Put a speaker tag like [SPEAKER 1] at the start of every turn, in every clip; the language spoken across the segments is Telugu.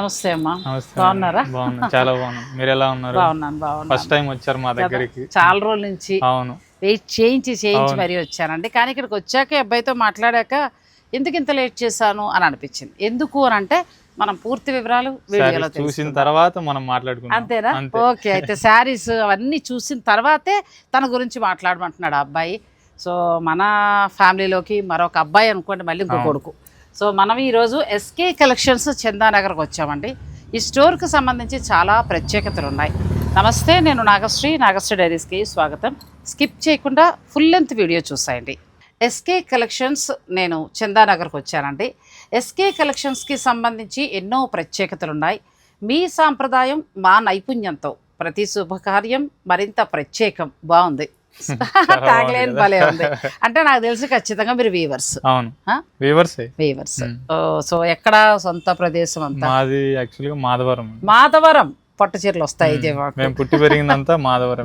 [SPEAKER 1] నమస్తే అమ్మా. బాగున్నారా?
[SPEAKER 2] చాలా బాగున్నాను. మీరు ఎలా ఉన్నారు?
[SPEAKER 1] బాగున్నాను.
[SPEAKER 2] ఫస్ట్ టైం వచ్చారు మా దగ్గరికి.
[SPEAKER 1] చాలా రోజుల నుంచి
[SPEAKER 2] అవును
[SPEAKER 1] వెయిట్ చేయించి మరీ వచ్చానండి. కానీ ఇక్కడికి వచ్చాక అబ్బాయితో మాట్లాడాక ఎందుకు ఇంత లేట్ చేశాను అని అనిపించింది. ఎందుకు అని అంటే మనం పూర్తి వివరాలు వీడియోలో
[SPEAKER 2] చూసిన తర్వాత మనం మాట్లాడుకుందాం.
[SPEAKER 1] అంతేనా? ఓకే. అయితే శారీస్ అవన్నీ చూసిన తర్వాతే తన గురించి మాట్లాడమంటున్నాడు ఆ అబ్బాయి. సో మన ఫ్యామిలీలోకి మరొక అబ్బాయి అనుకోండి, మళ్ళీ ఇంకో కొడుకు. సో మనం ఈరోజు ఎస్కే కలెక్షన్స్ చందానగర్కి వచ్చామండి. ఈ స్టోర్కి సంబంధించి చాలా ప్రత్యేకతలు ఉన్నాయి. నమస్తే, నేను నాగశ్రీ డైరీస్కి స్వాగతం. స్కిప్ చేయకుండా ఫుల్ లెంత్ వీడియో చూసాయండి. ఎస్కే కలెక్షన్స్, నేను చందానగర్కి వచ్చానండి. ఎస్కే కలెక్షన్స్కి సంబంధించి ఎన్నో ప్రత్యేకతలు ఉన్నాయి. మీ సాంప్రదాయం మా నైపుణ్యంతో ప్రతి శుభకార్యం మరింత ప్రత్యేకం. బాగుంది, తాగలేని భలే ఉంది. అంటే నాకు తెలిసి ఖచ్చితంగా మీరు వీవర్స్.
[SPEAKER 2] అవును, వీవర్స్.
[SPEAKER 1] సో ఎక్కడ సొంత ప్రదేశం అంతా?
[SPEAKER 2] మాది యాక్చువల్గా మాధవరం.
[SPEAKER 1] మాధవరం పట్టు చీరలు వస్తాయి.
[SPEAKER 2] మేము పుట్టి పెరిగిందంతా మాధవరం.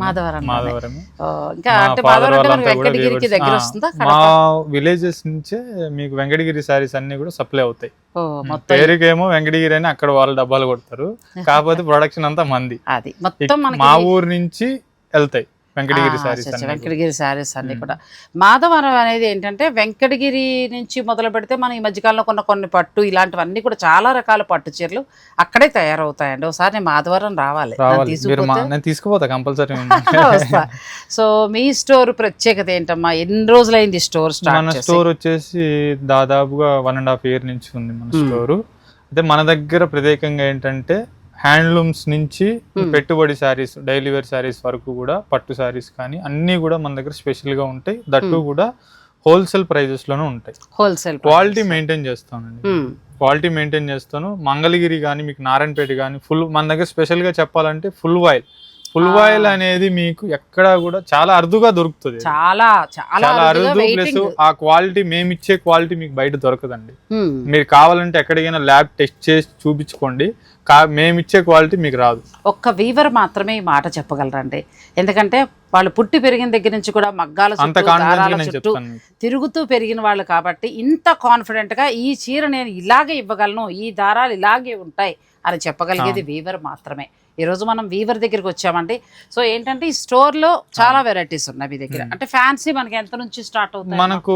[SPEAKER 1] ఇంకా అంటే మాధవరం వెంకటగిరికి దగ్గర వస్తుందా?
[SPEAKER 2] మా విలేజెస్ నుంచే మీకు వెంకటగిరి సారీస్ అన్ని కూడా సప్లై అవుతాయి. పేరుకేమో వెంకటగిరి అని అక్కడ వాళ్ళు డబ్బాలు కొడతారు, కాకపోతే ప్రొడక్షన్ అంతా మంది.
[SPEAKER 1] అది మొత్తం
[SPEAKER 2] మా ఊరు నుంచి వెళ్తాయి వెంకటగిరి శారీస్ అన్ని కూడా. మాధవరం అనేది ఏంటంటే వెంకటగిరి నుంచి మొదలు పెడితే మనం ఈ మధ్యకాలంలో కొన్ని పట్టు ఇలాంటివన్నీ కూడా చాలా రకాల పట్టు చీరలు అక్కడే తయారవుతాయండి. ఒకసారి నేను మాధవరం రావాలి, తీసుకుపోతా కంపల్సరీ.
[SPEAKER 1] సో మీ స్టోర్ ప్రత్యేకత ఏంటమ్మా? ఎన్ని రోజులైంది స్టోర్ స్టార్ట్?
[SPEAKER 2] మన స్టోర్ వచ్చేసి దాదాపుగా 1.5 years నుంచి ఉంది మన స్టోరు. అయితే మన దగ్గర ప్రత్యేకంగా ఏంటంటే హ్యాండ్లూమ్స్ నుంచి పెట్టుబడి శారీస్, డైలీ వేర్ శారీస్ వరకు కూడా పట్టు శారీస్ కానీ అన్నీ కూడా మన దగ్గర స్పెషల్ గా ఉంటాయి. దట్టు కూడా హోల్సేల్ ప్రైజెస్ లోనే ఉంటాయి. హోల్సేల్ క్వాలిటీ మెయింటైన్ చేస్తానండి. క్వాలిటీ మెయింటైన్ చేస్తాను. మంగళగిరి కానీ మీకు నారాయణపేట కానీ ఫుల్ మన దగ్గర స్పెషల్ గా చెప్పాలంటే ఫుల్ ఆయిల్ అనేది మీకు ఎక్కడ కూడా చాలా అరుదుగా దొరుకుతుంది. చాలా అరుదు. ప్లస్ ఆ క్వాలిటీ మేము ఇచ్చే క్వాలిటీ మీకు బయట దొరకదండి. మీరు కావాలంటే ఎక్కడికైనా ల్యాబ్ టెస్ట్ చేసి చూపించుకోండి, మేమిచ్చే క్వాలిటీ మీకు రాదు.
[SPEAKER 1] ఒక్క వీవర్ మాత్రమే ఈ మాట చెప్పగలరండి. ఎందుకంటే వాళ్ళు పుట్టి పెరిగిన దగ్గర నుంచి కూడా మగ్గాల చుట్టూ తిరుగుతూ పెరిగిన వాళ్ళు కాబట్టి ఇంత కాన్ఫిడెంట్ గా ఈ చీర నేను ఇలాగే ఇవ్వగలను, ఈ దారాలు ఇలాగే ఉంటాయి అని చెప్పగలిగేది వీవర్ మాత్రమే. ఈ రోజు మనం వీవర్ దగ్గరికి వచ్చామండి. సో ఏంటంటే ఈ స్టోర్ లో చాలా వెరైటీస్ ఉన్నాయి మీ దగ్గర. అంటే ఫ్యాన్సీ మనకి ఎంత నుంచి స్టార్ట్ అవుతుంది?
[SPEAKER 2] మనకు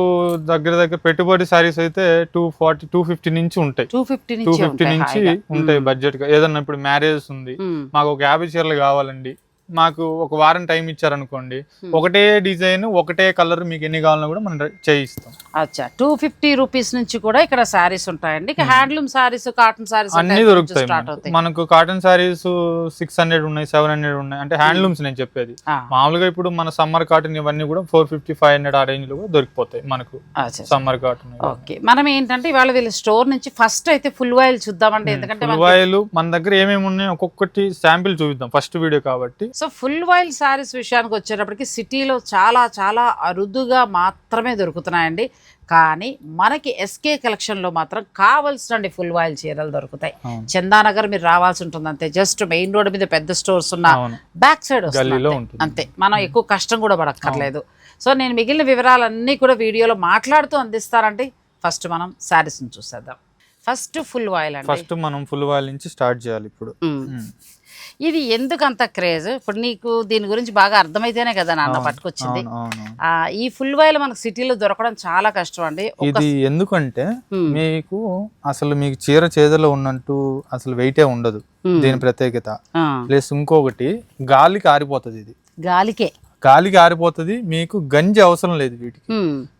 [SPEAKER 2] దగ్గర పెట్టుబడి సారీస్ అయితే 240, 250 నుంచి ఉంటాయి. 250 నుంచి ఉంటాయి బడ్జెట్ గా. ఏదన్నా ఇప్పుడు మ్యారేజ్ ఉంది, మాకు ఒక 50 చీరలు కావాలండి, మాకు ఒక వారం టైం ఇచ్చారనుకోండి, ఒకటే డిజైన్ ఒకటే కలర్ మీకు ఎన్ని కావాలన్నా కూడా మనం చేయిస్తాం.
[SPEAKER 1] అచ్చా, 250 రూపీస్ నుంచి కూడా ఇక్కడ శారీస్ ఉంటాయండి. హ్యాండ్లూమ్ శారీస్, కాటన్ శారీస్
[SPEAKER 2] అన్ని దొరుకుతాయి మనకు. కాటన్ శారీస్ 600 ఉన్నాయి, 700 ఉన్నాయి. అంటే హ్యాండ్లూమ్స్ నేను చెప్పేది. మామూలుగా ఇప్పుడు మన సమ్మర్ కాటన్ ఇవన్నీ కూడా 450, 500 ఆ రేంజ్ లో కూడా దొరికిపోతాయి మనకు సమ్మర్ కాటన్.
[SPEAKER 1] ఓకే, మనం ఏంటంటే ఇవాళ వీళ్ళ స్టోర్ నుంచి ఫస్ట్ అయితే ఫుల్ ఆయిల్ చూద్దామండి. ఎందుకంటే
[SPEAKER 2] ఫుల్ ఆయిల్ మన దగ్గర ఏమేమి ఉన్నాయో ఒక్కొక్కటి శాంపిల్ చూపిద్దాం ఫస్ట్ వీడియో కాబట్టి.
[SPEAKER 1] సో ఫుల్ ఆయిల్ శారీస్ విషయానికి వచ్చేటప్పటికి సిటీలో చాలా చాలా అరుదుగా మాత్రమే దొరుకుతున్నాయండి. కానీ మనకి ఎస్కే కలెక్షన్ లో మాత్రం కావాల్సిన ఫుల్ ఆయిల్ చీరలు దొరుకుతాయి. చందానగర్ మీరు రావాల్సి ఉంటుంది అంతే. జస్ట్ మెయిన్ రోడ్ మీద పెద్ద స్టోర్స్ ఉన్న బ్యాక్ సైడ్ అంతే. మనం ఎక్కువ కష్టం కూడా పడక్కర్లేదు. సో నేను మిగిలిన వివరాలన్నీ కూడా వీడియోలో మాట్లాడుతూ అందిస్తానండి. ఫస్ట్ మనం శారీస్ ని చూసేద్దాం. ఫస్ట్ ఫుల్ ఆయిల్ అండి.
[SPEAKER 2] ఫస్ట్ మనం ఫుల్ ఆయిల్ నుంచి స్టార్ట్ చేయాలి. ఇప్పుడు
[SPEAKER 1] ఇది ఎందుకు అంత క్రేజ్? ఇప్పుడు నీకు దీని గురించి బాగా అర్థమైతేనే కదా నాన్న పట్టుకొచ్చింది. ఈ ఫుల్ ఆయిల్ మనకు సిటీలో దొరకడం చాలా కష్టం అండి.
[SPEAKER 2] ఇది ఎందుకంటే మీకు అసలు మీకు చీర చేదలో ఉన్నట్టు అసలు వెయిటే ఉండదు. దీని ప్రత్యేకత. ప్లస్ ఇంకొకటి గాలికి ఆరిపోతుంది. ఇది గాలికి ఆరిపోతుంది. మీకు గంజి అవసరం లేదు వీటికి.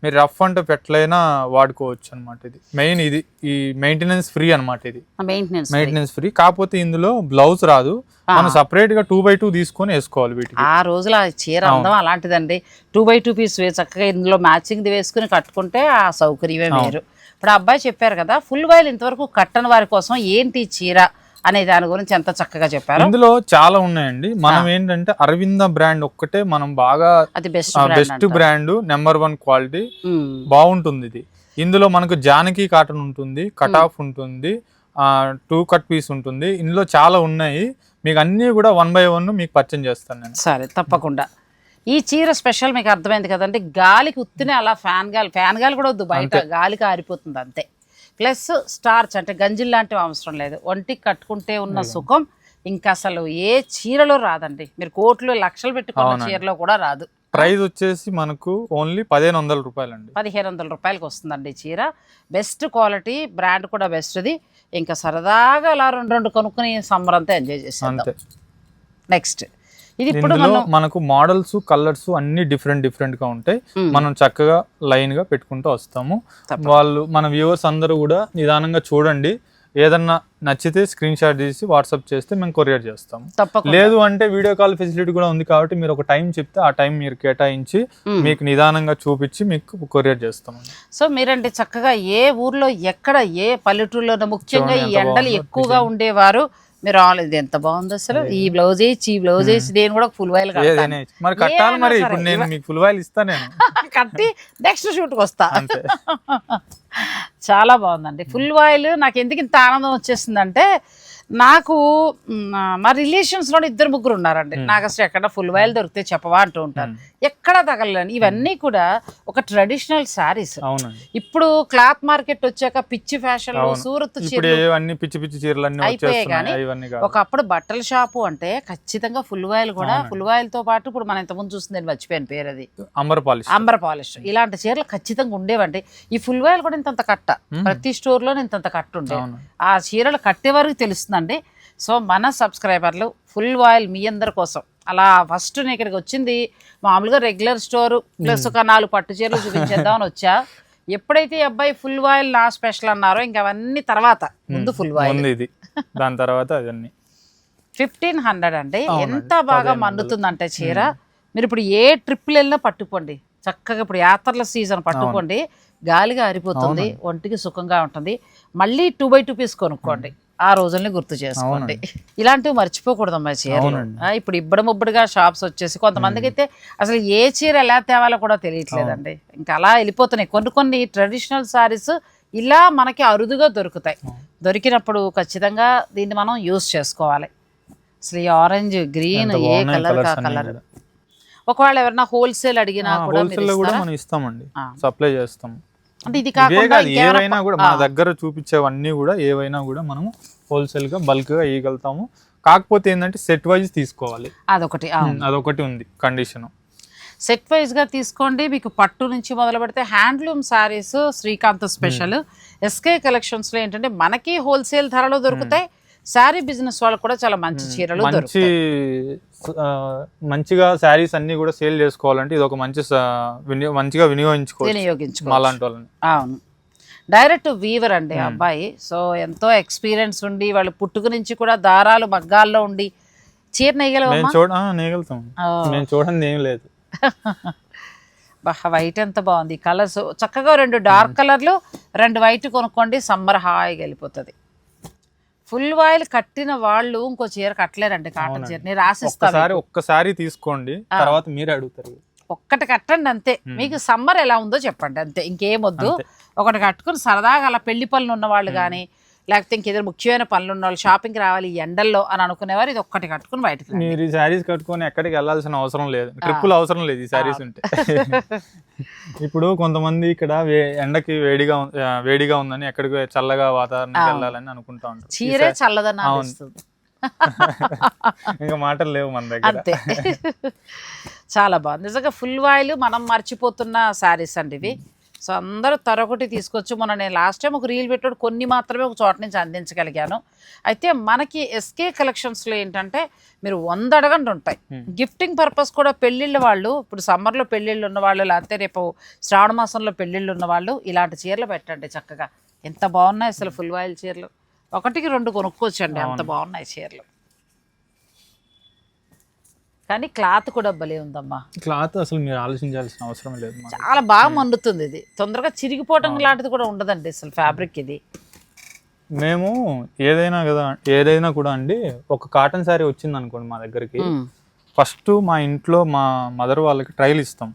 [SPEAKER 2] మీరు రఫ్ అంటే పెట్లైనా వాడుకోవచ్చు అనమాట. ఇది మెయిన్. ఇది ఈ మెయింటెనెన్స్ ఫ్రీ అనమాట. ఇది మెయింటెనెన్స్ ఫ్రీ. కాకపోతే ఇందులో బ్లౌజ్ రాదు. మనం సపరేట్ గా 2x2 తీసుకొని వేసుకోవాలి వీటికి.
[SPEAKER 1] ఆ రోజుల చీర అందం అలాంటిదండి. 2x2 పీస్ చక్కగా ఇందులో మ్యాచింగ్ వేసుకుని కట్టుకుంటే ఆ సౌకర్యమే వేరు. ఇప్పుడు అబ్బాయి చెప్పారు కదా, ఫుల్ ఆయిల్ ఇంతవరకు కట్టని వారి కోసం ఏంటి చీర అనే దాని గురించి ఎంత చక్కగా చెప్పారు.
[SPEAKER 2] ఇందులో చాలా ఉన్నాయండి. మనం ఏంటంటే అరవింద బ్రాండ్ ఒక్కటే మనం బాగా బెస్ట్ బ్రాండ్, నెంబర్ 1 క్వాలిటీ బాగుంటుంది. ఇది ఇందులో మనకు జానకి కాటన్ ఉంటుంది, కట్ ఆఫ్ ఉంటుంది, 2 కట్ పీస్ ఉంటుంది. ఇందులో చాలా ఉన్నాయి. మీకు అన్ని కూడా 1 by 1 మీకు పరిచయం చేస్తాను నేను.
[SPEAKER 1] సరే, తప్పకుండా. ఈ చీర స్పెషల్ మీకు అర్థమైంది కదండి. గాలికి ఉత్తినే అలా ఫ్యాన్ గాలి కూడా వద్దు, బయట గాలికి ఆరిపోతుంది అంతే. ప్లస్ స్టార్చ్ అంటే గంజిల్ లాంటివి అవసరం లేదు, ఒంటికి కట్టుకుంటే ఉన్న సుఖం ఇంకా అసలు ఏ చీరలో రాదండి. మీరు కోట్లు లక్షలు పెట్టుకున్న చీరలో కూడా రాదు.
[SPEAKER 2] ప్రైస్ వచ్చేసి మనకు ఓన్లీ 1500 రూపాయలు అండి.
[SPEAKER 1] 1500 రూపాయలకి వస్తుందండి చీర. బెస్ట్ క్వాలిటీ, బ్రాండ్ కూడా బెస్ట్ది. ఇంకా సరదాగా అలా రెండు కొనుక్కుని సమ్మర్ అంతా ఎంజాయ్ చేసాం. నెక్స్ట్ ఇది ఇప్పుడు
[SPEAKER 2] మనకు మోడల్స్ కలర్స్ అన్ని డిఫరెంట్ గా ఉంటాయి. మనం చక్కగా లైన్ గా పెట్టుకుంటూ వస్తాము. వాళ్ళు మన వ్యూవర్స్ అందరూ కూడా నిదానంగా చూడండి. ఏదన్నా నచ్చితే స్క్రీన్ షాట్ తీసి వాట్సాప్ చేస్తే మేము కొరియర్ చేస్తాము. లేదు అంటే వీడియో కాల్ ఫెసిలిటీ కూడా ఉంది కాబట్టి మీరు ఒక టైం చెప్తే ఆ టైం మీరు కేటాయించి మీకు నిదానంగా చూపించి మీకు కొరియర్ చేస్తాము.
[SPEAKER 1] సో మీరంటే చక్కగా ఏ ఊర్లో ఎక్కడ ఏ పల్లెటూరులో ముఖ్యంగా ఈ ఎండలు ఎక్కువగా ఉండేవారు మీరు ఇది ఎంత బాగుంది అసలు. ఈ బ్లౌజ్ నేను కూడా ఫుల్ వైల్
[SPEAKER 2] మరి కట్టాలి. మరి ఇప్పుడు నేను మీకు ఫుల్ వైల్ ఇస్తా, నేను
[SPEAKER 1] కట్టి నెక్స్ట్ షూట్కి వస్తా. చాలా బాగుందండి ఫుల్ వాయిల్. నాకు ఎందుకు ఇంత ఆనందం వచ్చేసిందంటే నాకు మా రిలేషన్స్లో 2-3 ఉన్నారండి. నాకు అసలు ఎక్కడ ఫుల్ వాయిల్ దొరికితే చెప్పవా అంటూ ఉంటారు. ఎక్కడ తగలని. ఇవన్నీ కూడా ఒక ట్రెడిషనల్ శారీస్. ఇప్పుడు క్లాత్ మార్కెట్ వచ్చాక పిచ్చి ఫ్యాషన్ సూరత్
[SPEAKER 2] చీరలు
[SPEAKER 1] అయిపోయాయి. కానీ ఒకప్పుడు బట్టల షాపు అంటే ఖచ్చితంగా ఫుల్ వాయిల్ కూడా, ఫుల్ వాయిల్ తో పాటు ఇప్పుడు మనం ఇంతకుముందు చూస్తుంది మర్చిపోయాను పేరు, అది అంబర్ పాలిష్. ఇలాంటి చీరలు ఖచ్చితంగా ఉండేవండి. ఈ ఫుల్ వాయిల్ కూడా ఇంత కట్ట ప్రతి స్టోర్ లో ఇంత కట్ట ఉండే. ఆ చీరలు కట్టే వరకు తెలుస్తుందండి. సో మన సబ్స్క్రైబర్లు ఫుల్ వాయిల్ మీ అందరి కోసం అలా ఫస్ట్ నేను ఇక్కడికి వచ్చింది మామూలుగా రెగ్యులర్ స్టోర్ ప్లస్ ఒక 4 పట్టు చీరలు చూపించేద్దామని వచ్చా. ఎప్పుడైతే ఈ అబ్బాయి ఫుల్ వాయిల్ నా స్పెషల్ అన్నారో ఇంకా అవన్నీ తర్వాత, ముందు ఫుల్ వాయిల్
[SPEAKER 2] ఇది, దాని తర్వాత
[SPEAKER 1] 1500 అండి. ఎంత బాగా మన్నుతుందంటే చీర. మీరు ఇప్పుడు ఏ ట్రిప్లు వెళ్ళినా పట్టుకోండి చక్కగా. ఇప్పుడు యాత్రల సీజన్ పట్టుకోండి, గాలిగా ఆరిపోతుంది, ఒంటికి సుఖంగా ఉంటుంది. మళ్ళీ 2x2 పీస్ కొనుక్కోండి, ఆ రోజుల్ని గుర్తు చేసుకోండి. ఇలాంటివి మర్చిపోకూడదమ్మా చీరలు. ఇప్పుడు ఇబ్బడిముబ్బడిగా షాప్స్ వచ్చేసి కొంతమందికి అయితే అసలు ఏ చీర ఎలా తేవాలో కూడా తెలియట్లేదండి. ఇంకా అలా వెళ్ళిపోతున్నాయి. కొన్ని ట్రెడిషనల్ సారీస్ ఇలా మనకి అరుదుగా దొరుకుతాయి. దొరికినప్పుడు ఖచ్చితంగా దీన్ని మనం యూస్ చేసుకోవాలి. అసలు ఈ ఆరెంజ్ గ్రీన్ ఏ కలర్ కా కలర్. ఒకవేళ ఎవరైనా హోల్సేల్ అడిగినా కూడా
[SPEAKER 2] మనం ఇస్తామండి, సప్లై చేస్తాం. అంటే ఇది కాకుండా ఏవైనా కూడా మన దగ్గర చూపించేవన్నీ కూడా ఏవైనా కూడా మనం హోల్సేల్ గా బల్క్ గా ఇవ్వగలుగుతాము. కాకపోతే ఏంటంటే సెట్ వైజ్ తీసుకోవాలి, అదొకటి ఉంది కండిషన్.
[SPEAKER 1] సెట్ వైజ్ గా తీసుకోండి. మీకు పట్టు నుంచి మొదలు పెడితే handloom sarees Srikanth special. SK collections లో ఏంటంటే మనకి హోల్సేల్ ధరలో దొరుకుతాయి. శారీ బిజినెస్ వాళ్ళు కూడా చాలా మంచి చీరలు
[SPEAKER 2] మంచిగా శారీస్ అన్ని కూడా సేల్ చేసుకోవాలంటే ఇది ఒక మంచిగా వినియోగించుకోవాలి అలాంటి వాళ్ళని.
[SPEAKER 1] అవును, డైరెక్ట్ వీవర్ అండి అబ్బాయి. సో ఎంతో ఎక్స్పీరియన్స్ ఉండి వాళ్ళు పుట్టుక నుంచి కూడా దారాలు మగ్గాల్లో ఉండి చీర
[SPEAKER 2] నేయగలుగుతాం. నేను చూడండి ఏం లేదు.
[SPEAKER 1] వైట్ ఎంత బాగుంది కలర్స్. చక్కగా 2 డార్క్ కలర్లు 2 వైట్ కొనుక్కోండి, సమ్మర్ హాయిగా వెళ్ళిపోతుంది. ఫుల్ వాయిల్ కట్టిన వాళ్ళు ఇంకో చీర కట్టలేరండి, కాటన్ చీర. నేను రాసిస్తాను,
[SPEAKER 2] ఒక్కసారి తీసుకోండి, తర్వాత మీరు అడుగుతారు.
[SPEAKER 1] ఒక్కటి కట్టండి అంతే. మీకు సమ్మర్ ఎలా ఉందో చెప్పండి అంతే, ఇంకేమొద్దు. ఒకటి కట్టుకుని సరదాగా అలా పెళ్లి పనులు ఉన్న వాళ్ళు కానీ లేకపోతే ఇంకేదైనా ముఖ్యమైన పనులు ఉన్న వాళ్ళు షాపింగ్ రావాలి ఈ ఎండల్లో అని అనుకునేవారు ఇది ఒక్కటి కట్టుకుని బయటకు.
[SPEAKER 2] మీరు ఈ శారీస్ కట్టుకొని ఎక్కడికి వెళ్ళాల్సిన అవసరం లేదు, ట్రిప్పులు అవసరం లేదు ఈ శారీస్ ఉంటే. ఇప్పుడు కొంతమంది ఇక్కడ ఎండకి వేడిగా ఉందని ఎక్కడికి చల్లగా వాతావరణం వెళ్ళాలని అనుకుంటా ఉంటారు.
[SPEAKER 1] చీరే చల్లదని
[SPEAKER 2] ఇంకా మాటలు లేవు మన దగ్గర.
[SPEAKER 1] అంతే. చాలా బాగుంది నిజంగా. ఫుల్ వాయిల్ మనం మర్చిపోతున్న శారీస్ అండి ఇవి. సో అందరూ తరొకటి తీసుకొచ్చి మొన్న నేను లాస్ట్ టైం ఒక రీల్ పెట్టాడు, కొన్ని మాత్రమే ఒక చోట నుంచి అందించగలిగాను. అయితే మనకి ఎస్కే కలెక్షన్స్లో ఏంటంటే మీరు 100 అడగండి ఉంటాయి. గిఫ్టింగ్ పర్పస్ కూడా పెళ్ళిళ్ళ వాళ్ళు, ఇప్పుడు సమ్మర్లో పెళ్ళిళ్ళు ఉన్నవాళ్ళు లేకపోతే రేపు శ్రావణ మాసంలో పెళ్ళిళ్ళు ఉన్నవాళ్ళు ఇలాంటి చీరలు పెట్టండి చక్కగా. ఎంత బాగున్నాయి అసలు ఫుల్ వాయిల్ చీరలు. 1కి 2 కొనుక్కోవచ్చండి, అంత బాగున్నాయి చీరలు. కానీ క్లాత్ కూడా భలే ఉందమ్మా.
[SPEAKER 2] క్లాత్ అసలు మీరు ఆలోచించాల్సిన అవసరం లేదు,
[SPEAKER 1] చాలా బాగా మన్నుతుంది. ఇది తొందరగా చిరిగిపోవటం లాంటిది కూడా ఉండదండి అసలు ఫ్యాబ్రిక్ ఇది.
[SPEAKER 2] మేము ఏదైనా కూడా అండి, ఒక కాటన్ శారీ వచ్చింది అనుకోండి మా దగ్గరికి, ఫస్ట్ మా ఇంట్లో మా మదర్ వాళ్ళకి ట్రయల్ ఇస్తాం.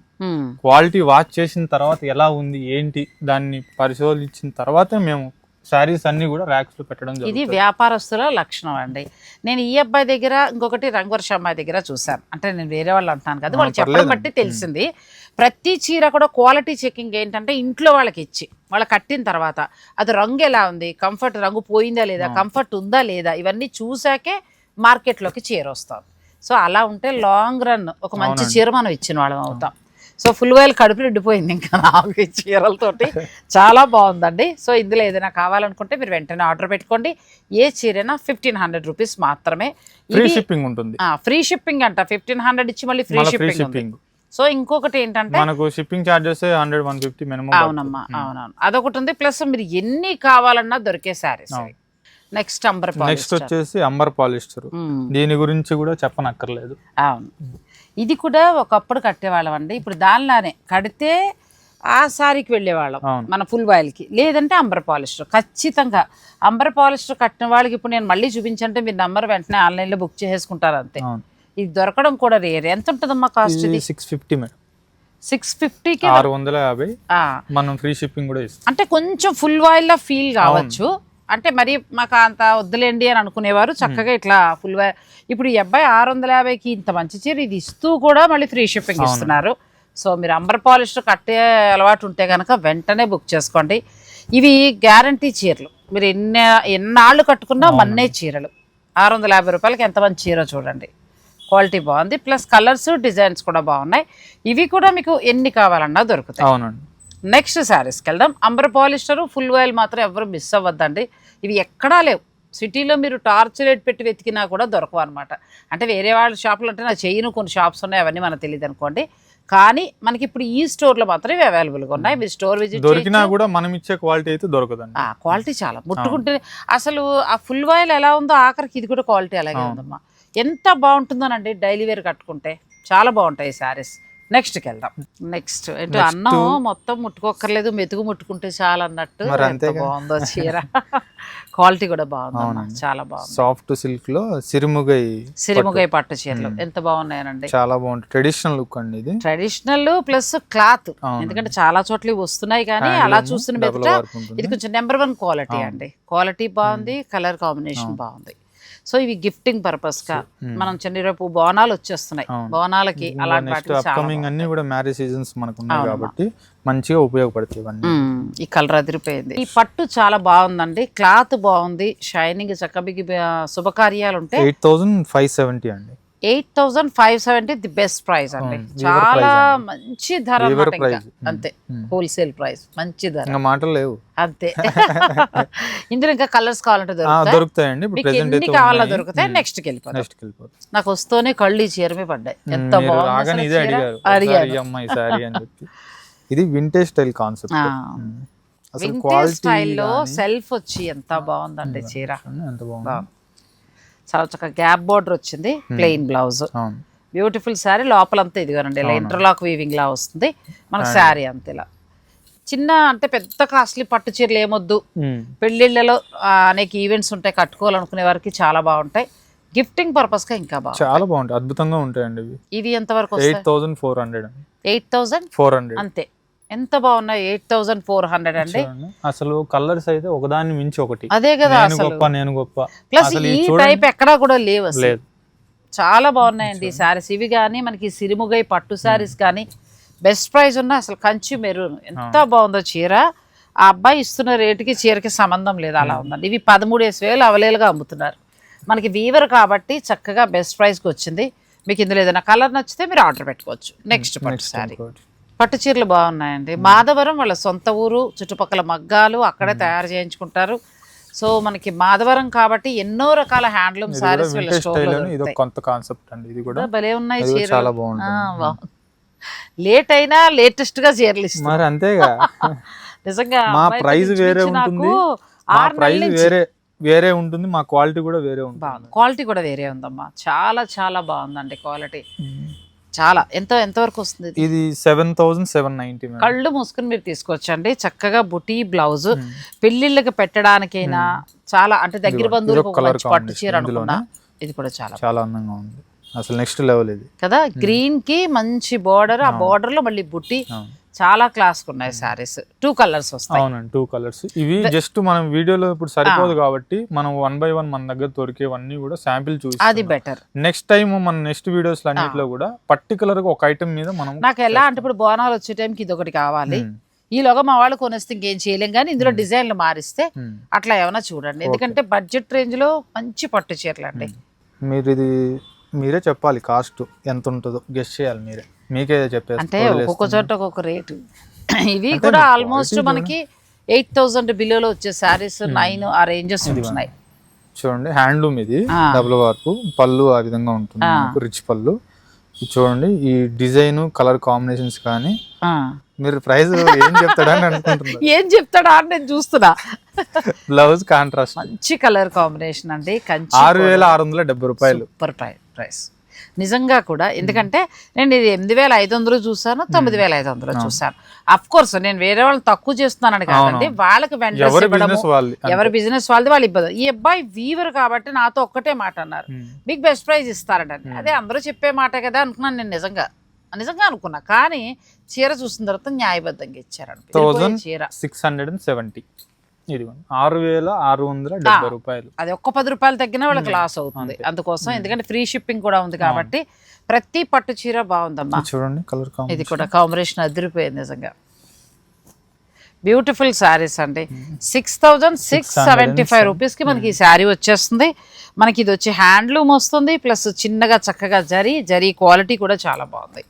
[SPEAKER 2] క్వాలిటీ వాచ్ చేసిన తర్వాత ఎలా ఉంది ఏంటి దాన్ని పరిశోధించిన తర్వాతే మేము శారీస్ అన్ని కూడా ర్యాక్స్ లో పెట్టడం
[SPEAKER 1] ఇది
[SPEAKER 2] జరుగుతుంది.
[SPEAKER 1] వ్యాపారస్తుల లక్షణం అండి. నేను ఈ అబ్బాయి దగ్గర ఇంకొకటి రంగవర్ష అమ్మాయి దగ్గర చూసాను, అంటే నేను వేరే వాళ్ళు అంటున్నాను కదా, వాళ్ళు చెప్పడం బట్టి తెలిసింది. ప్రతి చీర కూడా క్వాలిటీ చెకింగ్ ఏంటంటే ఇంట్లో వాళ్ళకి ఇచ్చి వాళ్ళు కట్టిన తర్వాత అది రంగు ఎలా ఉంది, కంఫర్ట్ రంగు పోయిందా లేదా, కంఫర్ట్ ఉందా లేదా, ఇవన్నీ చూసాకే మార్కెట్లోకి చీర వస్తాం. సో అలా ఉంటే లాంగ్ రన్ ఒక మంచి చీర మనం ఇచ్చిన వాళ్ళం అవుతాం. సో ఫుల్ వైల్ కడుపు నిండిపోయింది ఇంకా నాకు ఈ చీరలతోటి. చాలా బాగుందండి. సో ఇందులో ఏదైనా కావాలనుకుంటే మీరు వెంటనే ఆర్డర్ పెట్టుకోండి. ఏ చీరైనా 1500 రూపీస్ మాత్రమే.
[SPEAKER 2] ఫ్రీ షిప్పింగ్ ఉంటుంది.
[SPEAKER 1] ఫ్రీ షిప్పింగ్ అంట, 1500 ఇచ్చి మళ్ళీ ఫ్రీ షిప్పింగ్. సో ఇంకొకటి ఏంటంటే
[SPEAKER 2] మనకు షిప్పింగ్ చార్జెస్ 100-150 మినిమం.
[SPEAKER 1] అవునమ్మా, అవునవును, అదొకటి ఉంది. ప్లస్ మీరు ఎన్ని కావాలన్నా దొరికే శారీస్. నెక్స్ట్
[SPEAKER 2] నెక్స్ట్ వచ్చేసి అంబర్ పాలిస్టర్. దీని గురించి కూడా చెప్పనక్కర్లేదు.
[SPEAKER 1] అవును, ఇది కూడా ఒకప్పుడు కట్టేవాళ్ళం అండి. ఇప్పుడు దానిలానే కడితే ఆ సారీకి వెళ్ళేవాళ్ళం మన ఫుల్ బాయిల్కి, లేదంటే అంబర్ పాలిస్టర్. ఖచ్చితంగా అంబర్ పాలిస్టర్ కట్టిన వాళ్ళకి ఇప్పుడు నేను మళ్ళీ చూపించంటే మీరు నంబర్ వెంటనే ఆన్లైన్లో బుక్ చేసుకుంటారు అంతే. ఇది దొరకడం కూడా రేర్. ఎంత ఉంటుందమ్మా కాస్ట్? ఇది
[SPEAKER 2] 650 మేడం.
[SPEAKER 1] 650కి
[SPEAKER 2] 650 మనం ఫ్రీ షిప్పింగ్ కూడా ఇస్తాం.
[SPEAKER 1] అంటే కొంచెం ఫుల్ వాయిల్ లా ఫీల్ కావచ్చు. అంటే మరి మాకు అంత వద్దులేండి అని అనుకునేవారు, చక్కగా ఇట్లా ఫుల్ వాయిల్. ఇప్పుడు ఈ అబ్బాయి 650కి ఇంత మంచి చీర ఇది ఇస్తూ కూడా మళ్ళీ ఫ్రీ షిప్పింగ్ ఇస్తున్నారు. సో మీరు అంబర్ పాలిస్టర్ కట్టే అలవాటు ఉంటే కనుక వెంటనే బుక్ చేసుకోండి. ఇవి గ్యారంటీ చీరలు, మీరు ఎన్నాళ్ళు కట్టుకున్నా మన్నే చీరలు. 650 రూపాయలకి ఎంత మంచి చీర చూడండి. క్వాలిటీ బాగుంది, ప్లస్ కలర్స్ డిజైన్స్ కూడా బాగున్నాయి. ఇవి కూడా మీకు ఎన్ని కావాలన్నా దొరుకుతాయి.
[SPEAKER 2] అవునండి.
[SPEAKER 1] నెక్స్ట్ శారీస్కి వెళ్దాం. అంబర్ పాలిస్టరు ఫుల్ ఆయిల్ మాత్రం ఎవరు మిస్ అవ్వద్దండి. ఇవి ఎక్కడా లేవు. సిటీలో మీరు టార్చ్ లైట్ పెట్టి వెతికినా కూడా దొరకవు అనమాట. అంటే వేరే వాళ్ళ షాపులు అంటే నాకు చేయను కొన్ని షాప్స్ ఉన్నాయి, అవన్నీ మనకు తెలియదు అనుకోండి. కానీ మనకి ఇప్పుడు ఈ స్టోర్లో మాత్రం ఇవి అవైలబుల్గా ఉన్నాయి. మీరు స్టోర్ విజిట్
[SPEAKER 2] దొరికినా కూడా మనం ఇచ్చే క్వాలిటీ అయితే దొరకదండి.
[SPEAKER 1] క్వాలిటీ చాలా ముట్టుకుంటే అసలు ఆ ఫుల్ ఆయిల్ ఎలా ఉందో ఆఖరికి ఇది కూడా క్వాలిటీ అలాగే ఉందమ్మా. ఎంత బాగుంటుందోనండి డైలీ వేర్ కట్టుకుంటే చాలా బాగుంటాయి ఈ శారీస్. నెక్స్ట్కి వెళ్దాం. నెక్స్ట్ ఏంటో అన్నం మొత్తం ముట్టుకోక్కర్లేదు, మెతుకు ముట్టుకుంటే చాలా అన్నట్టు. ఎంత బాగుందో చీర. క్వాలిటీ కూడా బాగుంది, చాలా బాగుంది.
[SPEAKER 2] సాఫ్ట్ సిల్క్ లో సిరిముగై
[SPEAKER 1] పట్టు చీరలు ఎంత బాగున్నాయనండి.
[SPEAKER 2] చాలా బాగుంది. ట్రెడిషనల్ లుక్ అండి ఇది.
[SPEAKER 1] ట్రెడిషనల్ ప్లస్ క్లాత్, ఎందుకంటే చాలా చోట్ల వస్తున్నాయి కానీ అలా చూస్తున్న మీద ఇది కొంచెం నెంబర్ 1 క్వాలిటీ అండి. క్వాలిటీ బాగుంది, కలర్ కాంబినేషన్ బాగుంది. సో ఇవి గిఫ్టింగ్ పర్పస్ గా మనం రేపు బోనాలు వచ్చేస్తున్నాయి, బోనాలకి అలాంటి
[SPEAKER 2] అన్ని కూడా మ్యారేజ్ సీజన్స్ మనకు ఉన్నాయి కాబట్టి మంచిగా ఉపయోగపడతాయి ఇవన్నీ.
[SPEAKER 1] ఈ కలర్ అదిరిపోయింది. ఈ పట్టు చాలా బాగుందండి, క్లాత్ బాగుంది, షైనింగ్ చక్కబిగి శుభకార్యాలు ఉంటే
[SPEAKER 2] 8570 అండి.
[SPEAKER 1] 8570 ది బెస్ట్ ప్రైస్ అండి. చాలా మంచి ధర అంతే, హోల్సేల్ ప్రైస్, మంచి ధర,
[SPEAKER 2] మాటలు లేవు
[SPEAKER 1] అంతే. ఇందులో ఇంకా కలర్స్ కావాలంటే
[SPEAKER 2] దొరుకుతాయండి,
[SPEAKER 1] ఎన్ని కావాలో దొరుకుతాయి. నెక్స్ట్ వెళ్ళిపోతాం. నాకు వస్తూనే కళ్ళు ఈ చీరమే పడ్డాయి, ఎంత బాగుంది.
[SPEAKER 2] ఇది వింటేజ్ స్టైల్ కాన్సెప్ట్.
[SPEAKER 1] వింటేజ్ స్టైల్లో సెల్ఫ్ వచ్చి ఎంత బాగుందండి చీర, ఎంత బాగుంది. చాలా చక్కగా గ్యాప్ బోర్డర్ వచ్చింది, ప్లెయిన్ బ్లౌజ్, బ్యూటిఫుల్ శారీ. లోపలంతా ఇదిగోనండి ఇలా ఇంటర్లాక్ వీవింగ్ లా వస్తుంది మనకు శారీ అంతే. ఇలా చిన్న అంటే పెద్ద కాస్ట్లీ పట్టు చీరలు ఏమొద్దు, పెళ్లిళ్ళలో అనేక ఈవెంట్స్ ఉంటాయి, కట్టుకోవాలనుకునే వారికి చాలా బాగుంటాయి. గిఫ్టింగ్ పర్పస్ గా ఇంకా బాగుంది,
[SPEAKER 2] చాలా బాగుంటాయి, అద్భుతంగా ఉంటాయండి. ఇవి
[SPEAKER 1] ఎంత వరకు?
[SPEAKER 2] 8400
[SPEAKER 1] అంతే. ఎంత బాగున్నాయి, 8400 అండి.
[SPEAKER 2] అసలు కలర్స్ అయితే ఒకదాన్ని మించి ఒకటి.
[SPEAKER 1] అదే కదా,
[SPEAKER 2] నేను గొప్ప.
[SPEAKER 1] ప్లస్ ఈ టైప్ ఎక్కడా కూడా లేవు, చాలా బాగున్నాయండి ఈ శారీస్. ఇవి కానీ మనకి సిరిముగై పట్టు శారీస్ కానీ బెస్ట్ ప్రైస్ ఉన్న అసలు కంచి మెరూన్ ఎంత బాగుందో చీర. ఆ అబ్బాయి ఇస్తున్న రేటుకి చీరకి సంబంధం లేదు, అలా ఉందండి. ఇవి 13,000 అవలేలుగా అమ్ముతున్నారు. మనకి వీవర్ కాబట్టి చక్కగా బెస్ట్ ప్రైస్కి వచ్చింది. మీకు ఇందులో ఏదైనా కలర్ నచ్చితే మీరు ఆర్డర్ పెట్టుకోవచ్చు. నెక్స్ట్ పట్టు శారీ, పట్టు చీరలు బాగున్నాయండి. మాధవరం వాళ్ళ సొంత ఊరు, చుట్టుపక్కల మగ్గాలు అక్కడే తయారు చేయించుకుంటారు. సో మనకి మాధవరం కాబట్టి ఎన్నో రకాల హ్యాండ్లూమ్ సారీస్ వీళ్ళ స్టోర్లో భలే ఉన్నాయి చీరలు. లేట్ అయినా లేటెస్ట్ గా చీరలు ఇస్తారు
[SPEAKER 2] అంతేగా.
[SPEAKER 1] నిజంగా
[SPEAKER 2] మా ప్రైస్ వేరే ఉంటుంది, వేరే ఉంటుంది, మా క్వాలిటీ కూడా వేరే ఉంటుంది.
[SPEAKER 1] క్వాలిటీ కూడా వేరే ఉందమ్మా, చాలా చాలా బాగుందండి క్వాలిటీ. చాలా ఎంతవరకు వస్తుంది
[SPEAKER 2] ఇది? 7790.
[SPEAKER 1] కళ్ళు మూసుకుని మీరు తీసుకోవచ్చండి. చక్కగా బుటీ బ్లౌజ్, పెళ్లిళ్ళకి పెట్టడానికైనా చాలా, అంటే దగ్గర బంధువులకు పట్టు చీర అనుకున్నా ఇది కూడా చాలా
[SPEAKER 2] చాలా అందంగా ఉంది. అసలు నెక్స్ట్ లెవెల్ ఇది
[SPEAKER 1] కదా. గ్రీన్ కి మంచి బోర్డర్, ఆ బోర్డర్ లో మళ్ళీ బుట్టి చాలా క్లాస్ ఉన్నాయి శారీస్. 2 కలర్స్ వస్తాయి.
[SPEAKER 2] అవునండి, 2 కలర్స్. ఇవి జస్ట్ మనం వీడియోలో ఇప్పుడు సరిపోదు కాబట్టి మనం 1 by 1 మన దగ్గర దొరికేవన్నీ కూడా శాంపిల్ చూసి
[SPEAKER 1] అది బెటర్.
[SPEAKER 2] నెక్స్ట్ టైం మన నెక్స్ట్ వీడియోస్ అన్నిటిలో కూడా పర్టికులర్ గా ఒక ఐటమ్ మీద మనం
[SPEAKER 1] నాకు ఎలా అంటే ఇప్పుడు బోనాలు వచ్చే టైంకి ఇది ఒకటి కావాలి, ఈలోగా మా వాళ్ళు కొనేస్తే ఇంకేం చేయలేం, కానీ ఇందులో డిజైన్లు మారిస్తే అట్లా ఏమైనా చూడండి. ఎందుకంటే బడ్జెట్ రేంజ్ లో మంచి పట్టు చీరలు అండి.
[SPEAKER 2] మీరు ఇది మీరే చెప్పాలి, కాస్ట్ ఎంత ఉంటుందో గెస్ చేయాలి మీరే, మీకే చెప్పేసి.
[SPEAKER 1] అంటే ఒక్కొక్క చోట ఒక్కొక్క రేటు. ఇవి కూడా ఆల్మోస్ట్ మనకి 8,000 బిలోలో వచ్చే శారీస్ 9 ఆ రేంజెస్ ఉన్నాయి.
[SPEAKER 2] చూడండి, హ్యాండ్లూమ్ ఇది, డబుల్ వర్క్, పళ్ళు ఆ విధంగా ఉంటుంది, రిచ్ పళ్ళు. చూడండి ఈ డిజైన్ కలర్ కాంబినేషన్స్ కానీ మీరు ప్రైస్ ఏం చెప్తాడని అనుకుంటున్నారు?
[SPEAKER 1] ఏం చెప్తాడా అని నేను చూస్తున్నా.
[SPEAKER 2] బ్లౌజ్ కాంట్రాస్ట్,
[SPEAKER 1] మంచి కలర్ కాంబినేషన్ అండి.
[SPEAKER 2] 6,670 రూపాయలు
[SPEAKER 1] సూపర్ ప్రైస్ నిజంగా కూడా. ఎందుకంటే నేను ఇది 8,500 చూసాను, 9,500 చూసాను. అఫ్ కోర్స్ నేను వేరే వాళ్ళని తక్కువ చేస్తున్నానని కాదండి, వాళ్ళకి ఎవరి బిజినెస్ వాళ్ళది వాళ్ళు ఇబ్బంది. ఈ అబ్బాయి వీవర్ కాబట్టి నాతో ఒక్కటే మాట అన్నారు, మీకు బెస్ట్ ప్రైస్ ఇస్తారండి. అదే అందరూ చెప్పే మాట కదా అనుకున్నాను నేను, నిజంగా అనుకున్నా. కానీ చీర చూసిన తర్వాత న్యాయబద్ధంగా ఇచ్చారండి. చీర
[SPEAKER 2] 670, ఇది 6,670 రూపాయలు.
[SPEAKER 1] అది ఒక్క 10 రూపాయలు తగ్గినా వాళ్ళకి లాస్ అవుతుంది. అందుకోసం ఎందుకంటే ఫ్రీ షిప్పింగ్ కూడా ఉంది కాబట్టి ప్రతి పట్టు చీర బాగుందమ్మా.
[SPEAKER 2] చూడండి కలర్ కాంబినేషన్,
[SPEAKER 1] ఇది కూడా కాంబినేషన్ అదిరిపోయింది నిజంగా. బ్యూటిఫుల్ శారీస్ అండి. 6,675 రూపీస్కి మనకి ఈ శారీ వచ్చేస్తుంది. మనకి ఇది వచ్చి హ్యాండ్లూమ్ వస్తుంది, ప్లస్ చిన్నగా చక్కగా జరీ క్వాలిటీ కూడా చాలా బాగుంది.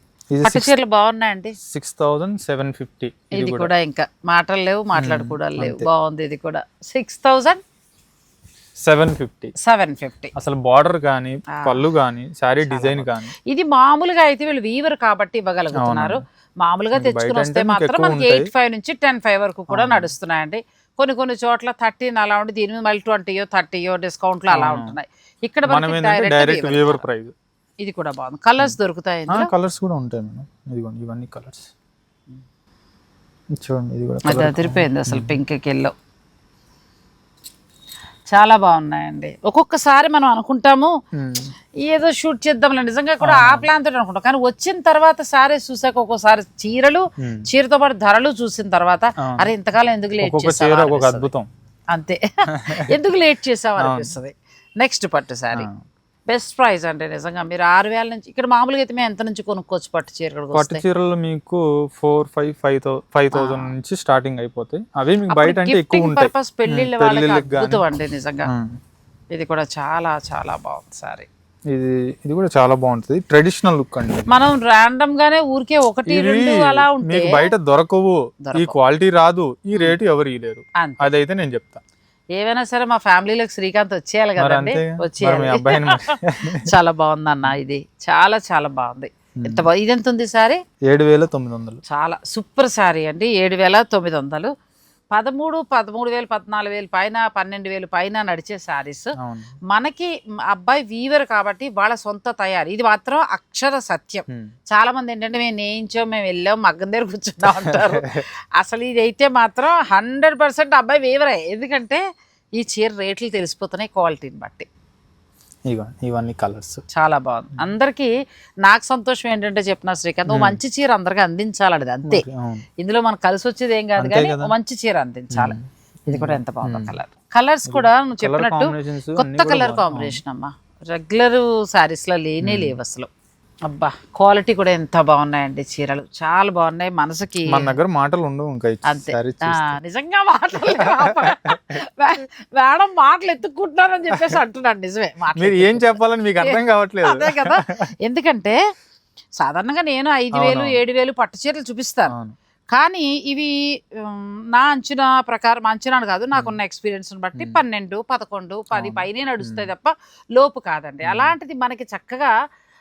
[SPEAKER 1] పట్టు చీరలు బాగున్నాయండి.
[SPEAKER 2] 6,750.
[SPEAKER 1] ఇది కూడా ఇంకా మాటలు లేవు, మాట్లాడుకోవడాలు లేవు. బాగుంది ఇది కూడా. 6,750.
[SPEAKER 2] అసలు బార్డర్ కానీ పళ్ళు కానీ శారీ డిజైన్ కానీ
[SPEAKER 1] ఇది మామూలుగా అయితే వీళ్ళు వీవర్ కాబట్టి ఇవ్వగలుగుతున్నారు. మామూలుగా తెచ్చుకుని వస్తే మాత్రం మనకి 8,500 నుంచి 10,500 వరకు కూడా నడుస్తున్నాయండి. కొన్ని చోట్ల 13 అలా ఉండి దీని మీద మళ్ళీ 20, 30 డిస్కౌంట్లు అలా ఉంటున్నాయి. ఇక్కడ
[SPEAKER 2] డైరెక్ట్ వీవర్ ప్రైస్.
[SPEAKER 1] ఇది కూడా బాగుంది. కలర్స్ దొరుకుతాయి,
[SPEAKER 2] కలర్స్ కూడా ఉంటాయి మేడం. ఇదిగోండి ఇవన్నీ కలర్స్ చూడండి. ఇది కూడా
[SPEAKER 1] అది అదిరిపోయింది అసలు. పింక్ ఎల్లో చాలా బాగున్నాయండి. ఒక్కొక్కసారి మనం అనుకుంటాము ఏదో షూట్ చేద్దాంలే, నిజంగా కూడా ఆ ప్లాన్ తోటి అనుకుంటాం. కానీ వచ్చిన తర్వాత సారీస్ చూసాక ఒక్కోసారి చీరతో పాటు ధరలు చూసిన తర్వాత అరే ఇంతకాలం ఎందుకు లేట్ చేసావు,
[SPEAKER 2] అద్భుతం
[SPEAKER 1] అంతే ఎందుకు లేట్ చేసావు అనిపిస్తుంది. నెక్స్ట్ పట్టు సారీ బెస్ట్ ప్రైస్ అంటే నిజంగా మీరు 6,000 నుంచి ఇక్కడ మామూలుగా అయితే మేము ఎంత నుంచి కొనుక్కోవచ్చు పట్టు చీరలు?
[SPEAKER 2] పట్టు చీరలు మీకు 4,500 నుంచి స్టార్టింగ్ అయిపోతాయి. అవి మీకు బయట అంటే ఎక్కువ ఉంటాయి.
[SPEAKER 1] పర్పస్ పెళ్లిళ్ళ వాళ్ళకి అద్భుతం అండి నిజంగా. ఇది కూడా చాలా చాలా బాగుంది సారీ.
[SPEAKER 2] ఇది కూడా చాలా బాగుంటుంది, ట్రెడిషనల్ లుక్ అండి.
[SPEAKER 1] మనం రాండమ్ గానే ఊరికే 1-2 అలా ఉంటే
[SPEAKER 2] మీకు బయట దొరకవు, ఈ క్వాలిటీ రాదు, ఈ రేటు ఎవరు ఇవ్వలేరు. అదైతే నేను చెప్తా.
[SPEAKER 1] ఏవైనా సరే మా ఫ్యామిలీలోకి శ్రీకాంత్ వచ్చేయాలి కదండి, వచ్చేయాలి. చాలా బాగుంది అన్న, ఇది చాలా చాలా బాగుంది. ఎంత బాగుంది. ఇది ఎంత ఉంది సారీ?
[SPEAKER 2] 7,900.
[SPEAKER 1] చాలా సూపర్ సారీ అండి. 7,900. 13,000, 14,000, 14,000 పైన 12,000 పైన నడిచే శారీస్. మనకి అబ్బాయి వీవర్ కాబట్టి వాళ్ళ సొంత తయారు. ఇది మాత్రం అక్షర సత్యం. చాలా మంది ఏంటంటే మేము నేయించాం, మేము వెళ్ళాం, మగ్గం దగ్గర కూర్చున్నాం అంటారు. అసలు ఇది అయితే మాత్రం 100% అబ్బాయి వీవరే. ఎందుకంటే ఈ చీర రేట్లు తెలిసిపోతున్నాయి క్వాలిటీని బట్టి.
[SPEAKER 2] ఇవన్నీ కలర్స్
[SPEAKER 1] చాలా బాగుంది. అందరికి నాకు సంతోషం ఏంటంటే చెప్పిన శ్రీకాంత్, ఓ మంచి చీర అందరికి అందించాలి, అంతే. ఇందులో మనకు కలిసి వచ్చేది ఏం కాదు, కానీ ఓ మంచి చీర అందించాలి. ఇది కూడా ఎంత బాగుందో కలర్స్ కూడా నువ్వు చెప్పినట్టు కొత్త కలర్ కాంబినేషన్ అమ్మా. రెగ్యులర్ శారీస్ లో లేవు అసలు. అబ్బా క్వాలిటీ కూడా ఎంత బాగున్నాయండి చీరలు, చాలా బాగున్నాయి. మనసుకి
[SPEAKER 2] మన దగ్గర మాటలు ఉండవు ఇంకా.
[SPEAKER 1] అంతే నిజంగా మాటలు మేడం మాటలు ఎత్తుక్కుంటున్నారని చెప్పేసి అంటున్నాడు. నిజమే,
[SPEAKER 2] మీరు ఏం చెప్పాలని మీకు అర్థం కావట్లేదు.
[SPEAKER 1] అదే కదా, ఎందుకంటే సాధారణంగా నేను 5,000, 7,000 పట్టు చీరలు చూపిస్తాను. కానీ ఇవి నా అంచనా ప్రకారం, అంచనాను కాదు నాకున్న ఎక్స్పీరియన్స్ బట్టి 12, 11, 10 పైనే నడుస్తాయి తప్ప లోపు కాదండి. అలాంటిది మనకి చక్కగా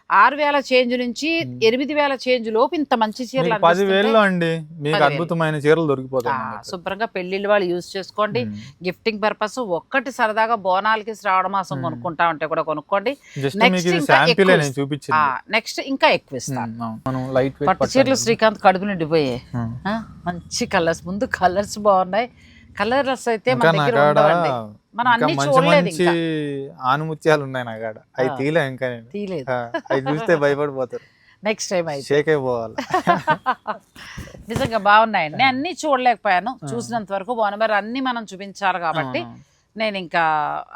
[SPEAKER 1] 6,000 చేంజ్ నుంచి 8,000 చేంజ్ లోపు ఇంత మంచి చీరలు
[SPEAKER 2] 10,000 అండి మీకు అద్భుతమైన చీరలు దొరికిపోతాయి.
[SPEAKER 1] శుభ్రంగా పెళ్లిళ్ళు వాళ్ళు యూజ్ చేసుకోండి, గిఫ్టింగ్ పర్పస్. ఒక్కటి సరదాగా బోనాలకి శ్రావణ మాసం కొనుక్కుంటా ఉంటే కూడా కొనుక్కోండి. నెక్స్ట్ ఇంకా ఎక్కువ ఇస్తాను. పట్టు చీరలు శ్రీకాంత్ కడుపు నిండిపోయాయి. మంచి కలర్స్, ముందు కలర్స్ బాగున్నాయి. కలర్స్ అయితే మన దగ్గర ఉండవండి, మనం అన్ని చూడలేదు.
[SPEAKER 2] ఆనుముత్యాలు ఉన్నాయి నా కాడ, అవి తీయలేదు.
[SPEAKER 1] తీయలేదు,
[SPEAKER 2] అవి చూస్తే భయపడిపోతారు.
[SPEAKER 1] నెక్స్ట్ టైం అయితే
[SPEAKER 2] షేక్ అయిపోవాలి.
[SPEAKER 1] నిజంగా బాగున్నాయండి. నేను అన్ని చూడలేకపోయాను, చూసినంత వరకు బాగున్నాయి. మరి అన్ని మనం చూపించాలి కాబట్టి నేను ఇంకా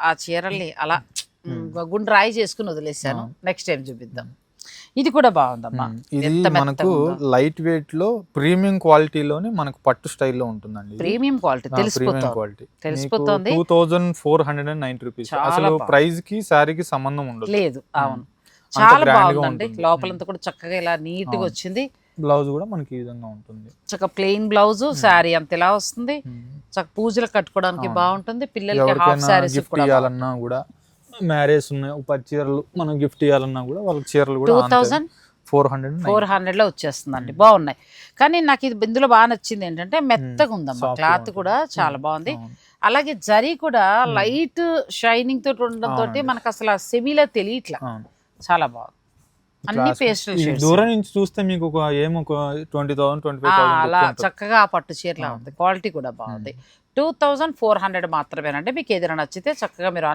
[SPEAKER 1] ఆ చీరల్ని అలా గుండు రాయి చేసుకుని వదిలేసాను. నెక్స్ట్ టైం చూపిద్దాం. ఇది కూడా బాగుందమ్మా.
[SPEAKER 2] ఇది మనకు లైట్ వెయిట్ లో ప్రీమియం క్వాలిటీలోనే మనకు పట్టు స్టైల్లో ఉంటుందండి.
[SPEAKER 1] ప్రీమియం క్వాలిటీ తెలిసిపోతుంది.
[SPEAKER 2] 2490 రూపీస్. అసలు ప్రైస్ కి శారీకి సంబంధం ఉండదు.
[SPEAKER 1] లేదు. అవును, చాలా బాగుందండి. లోపలంతా కూడా చక్కగా ఇలా నీట్ గా వచ్చింది.
[SPEAKER 2] బ్లౌజ్ కూడా మనకి ఈ విధంగా ఉంటుంది.
[SPEAKER 1] చక్కగా ప్లెయిన్ బ్లౌజ్, శారీ అంత ఇలా వస్తుంది. చక్క పూజలు కట్టుకోవడానికి బాగుంటుంది. పిల్లలకి హాఫ్ శారీస్
[SPEAKER 2] గిఫ్ట్ ఇవ్వాలన్నా కూడా, మ్యారేజ్ ఉన్నాయి, 10 చీరలు మనం గిఫ్ట్ ఇవ్వాలన్నా కూడా వాళ్ళకి చీరలు కూడా
[SPEAKER 1] 2400 లో వచ్చేస్తుందండి. బాగున్నాయి. కానీ నాకు ఇది ఇందులో బాగా నచ్చింది ఏంటంటే మెత్తగా ఉందమ్మా. క్లాత్ కూడా చాలా బాగుంది. అలాగే జరీ కూడా లైట్ షైనింగ్ తోటి ఉండడంతో మనకు అసలు సెమీలో తెలియట్లా. చాలా బాగుంది. అన్ని పేస్టల్ షేడ్స్.
[SPEAKER 2] దూరం నుంచి చూస్తే మీకు ఒక 20,000 25,000
[SPEAKER 1] అలా చక్కగా ఆ పట్టు చీరలా ఉంది. క్వాలిటీ కూడా బాగుంది. 2400 మాత్రమేనంటే మీకు ఏదైనా నచ్చితే చక్కగా మీరు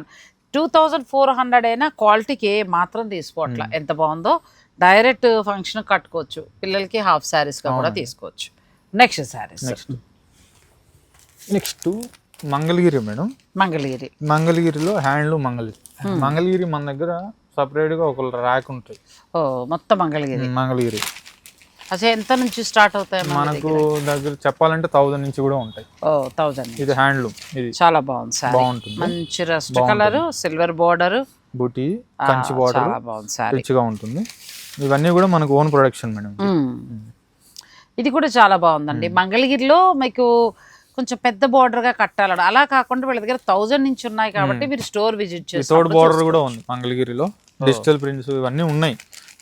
[SPEAKER 1] 2400 అయినా క్వాలిటీకి మాత్రం తీసుకోవట్లా. ఎంత బాగుందో. డైరెక్ట్ ఫంక్షన్ కట్టుకోవచ్చు, పిల్లలకి హాఫ్ శారీస్ గా కూడా తీసుకోవచ్చు. Next saris.
[SPEAKER 2] Next Mangalagiri madam. మంగళగిరిలో హ్యాండ్లూమ్ మంగళగిరి మన దగ్గర సపరేట్ గా ఒక ర్యాక్ ఉంటాయి.
[SPEAKER 1] ఓ, మొత్తం మంగళగిరి. అసలు ఎంత నుంచి స్టార్ట్ అవుతాయి
[SPEAKER 2] మనకు దగ్గర చెప్పాలంటే 1000 నుంచి కూడా ఉంటాయి.
[SPEAKER 1] ఓ, 1000.
[SPEAKER 2] ఇది హ్యాండ్లూమ్. ఇది
[SPEAKER 1] చాలా బాగుంది.
[SPEAKER 2] బాగుంటుంది.
[SPEAKER 1] మంచి రస్ట్ కలర్, సిల్వర్ బోర్డర్,
[SPEAKER 2] బూటీ, కంచి బోర్డర్.
[SPEAKER 1] చాలా బాగుంది. సారీ
[SPEAKER 2] రిచ్గా ఉంటుంది. ఇవన్నీ కూడా మనకు ఓన్ ప్రొడక్షన్ మేడం.
[SPEAKER 1] ఇది కూడా చాలా బాగుందండి. మంగళగిరిలో మీకు కొంచెం పెద్ద బోర్డర్ గా కట్టాలి. అలా కాకుండా వీళ్ళ దగ్గర 1000 నుంచి ఉన్నాయి కాబట్టి మీరు స్టోర్ విజిట్ చేసి
[SPEAKER 2] వితౌట్ బోర్డర్ కూడా ఉంది మంగళగిరిలో. డిజిటల్ ప్రింట్స్ ఇవన్నీ ఉన్నాయి.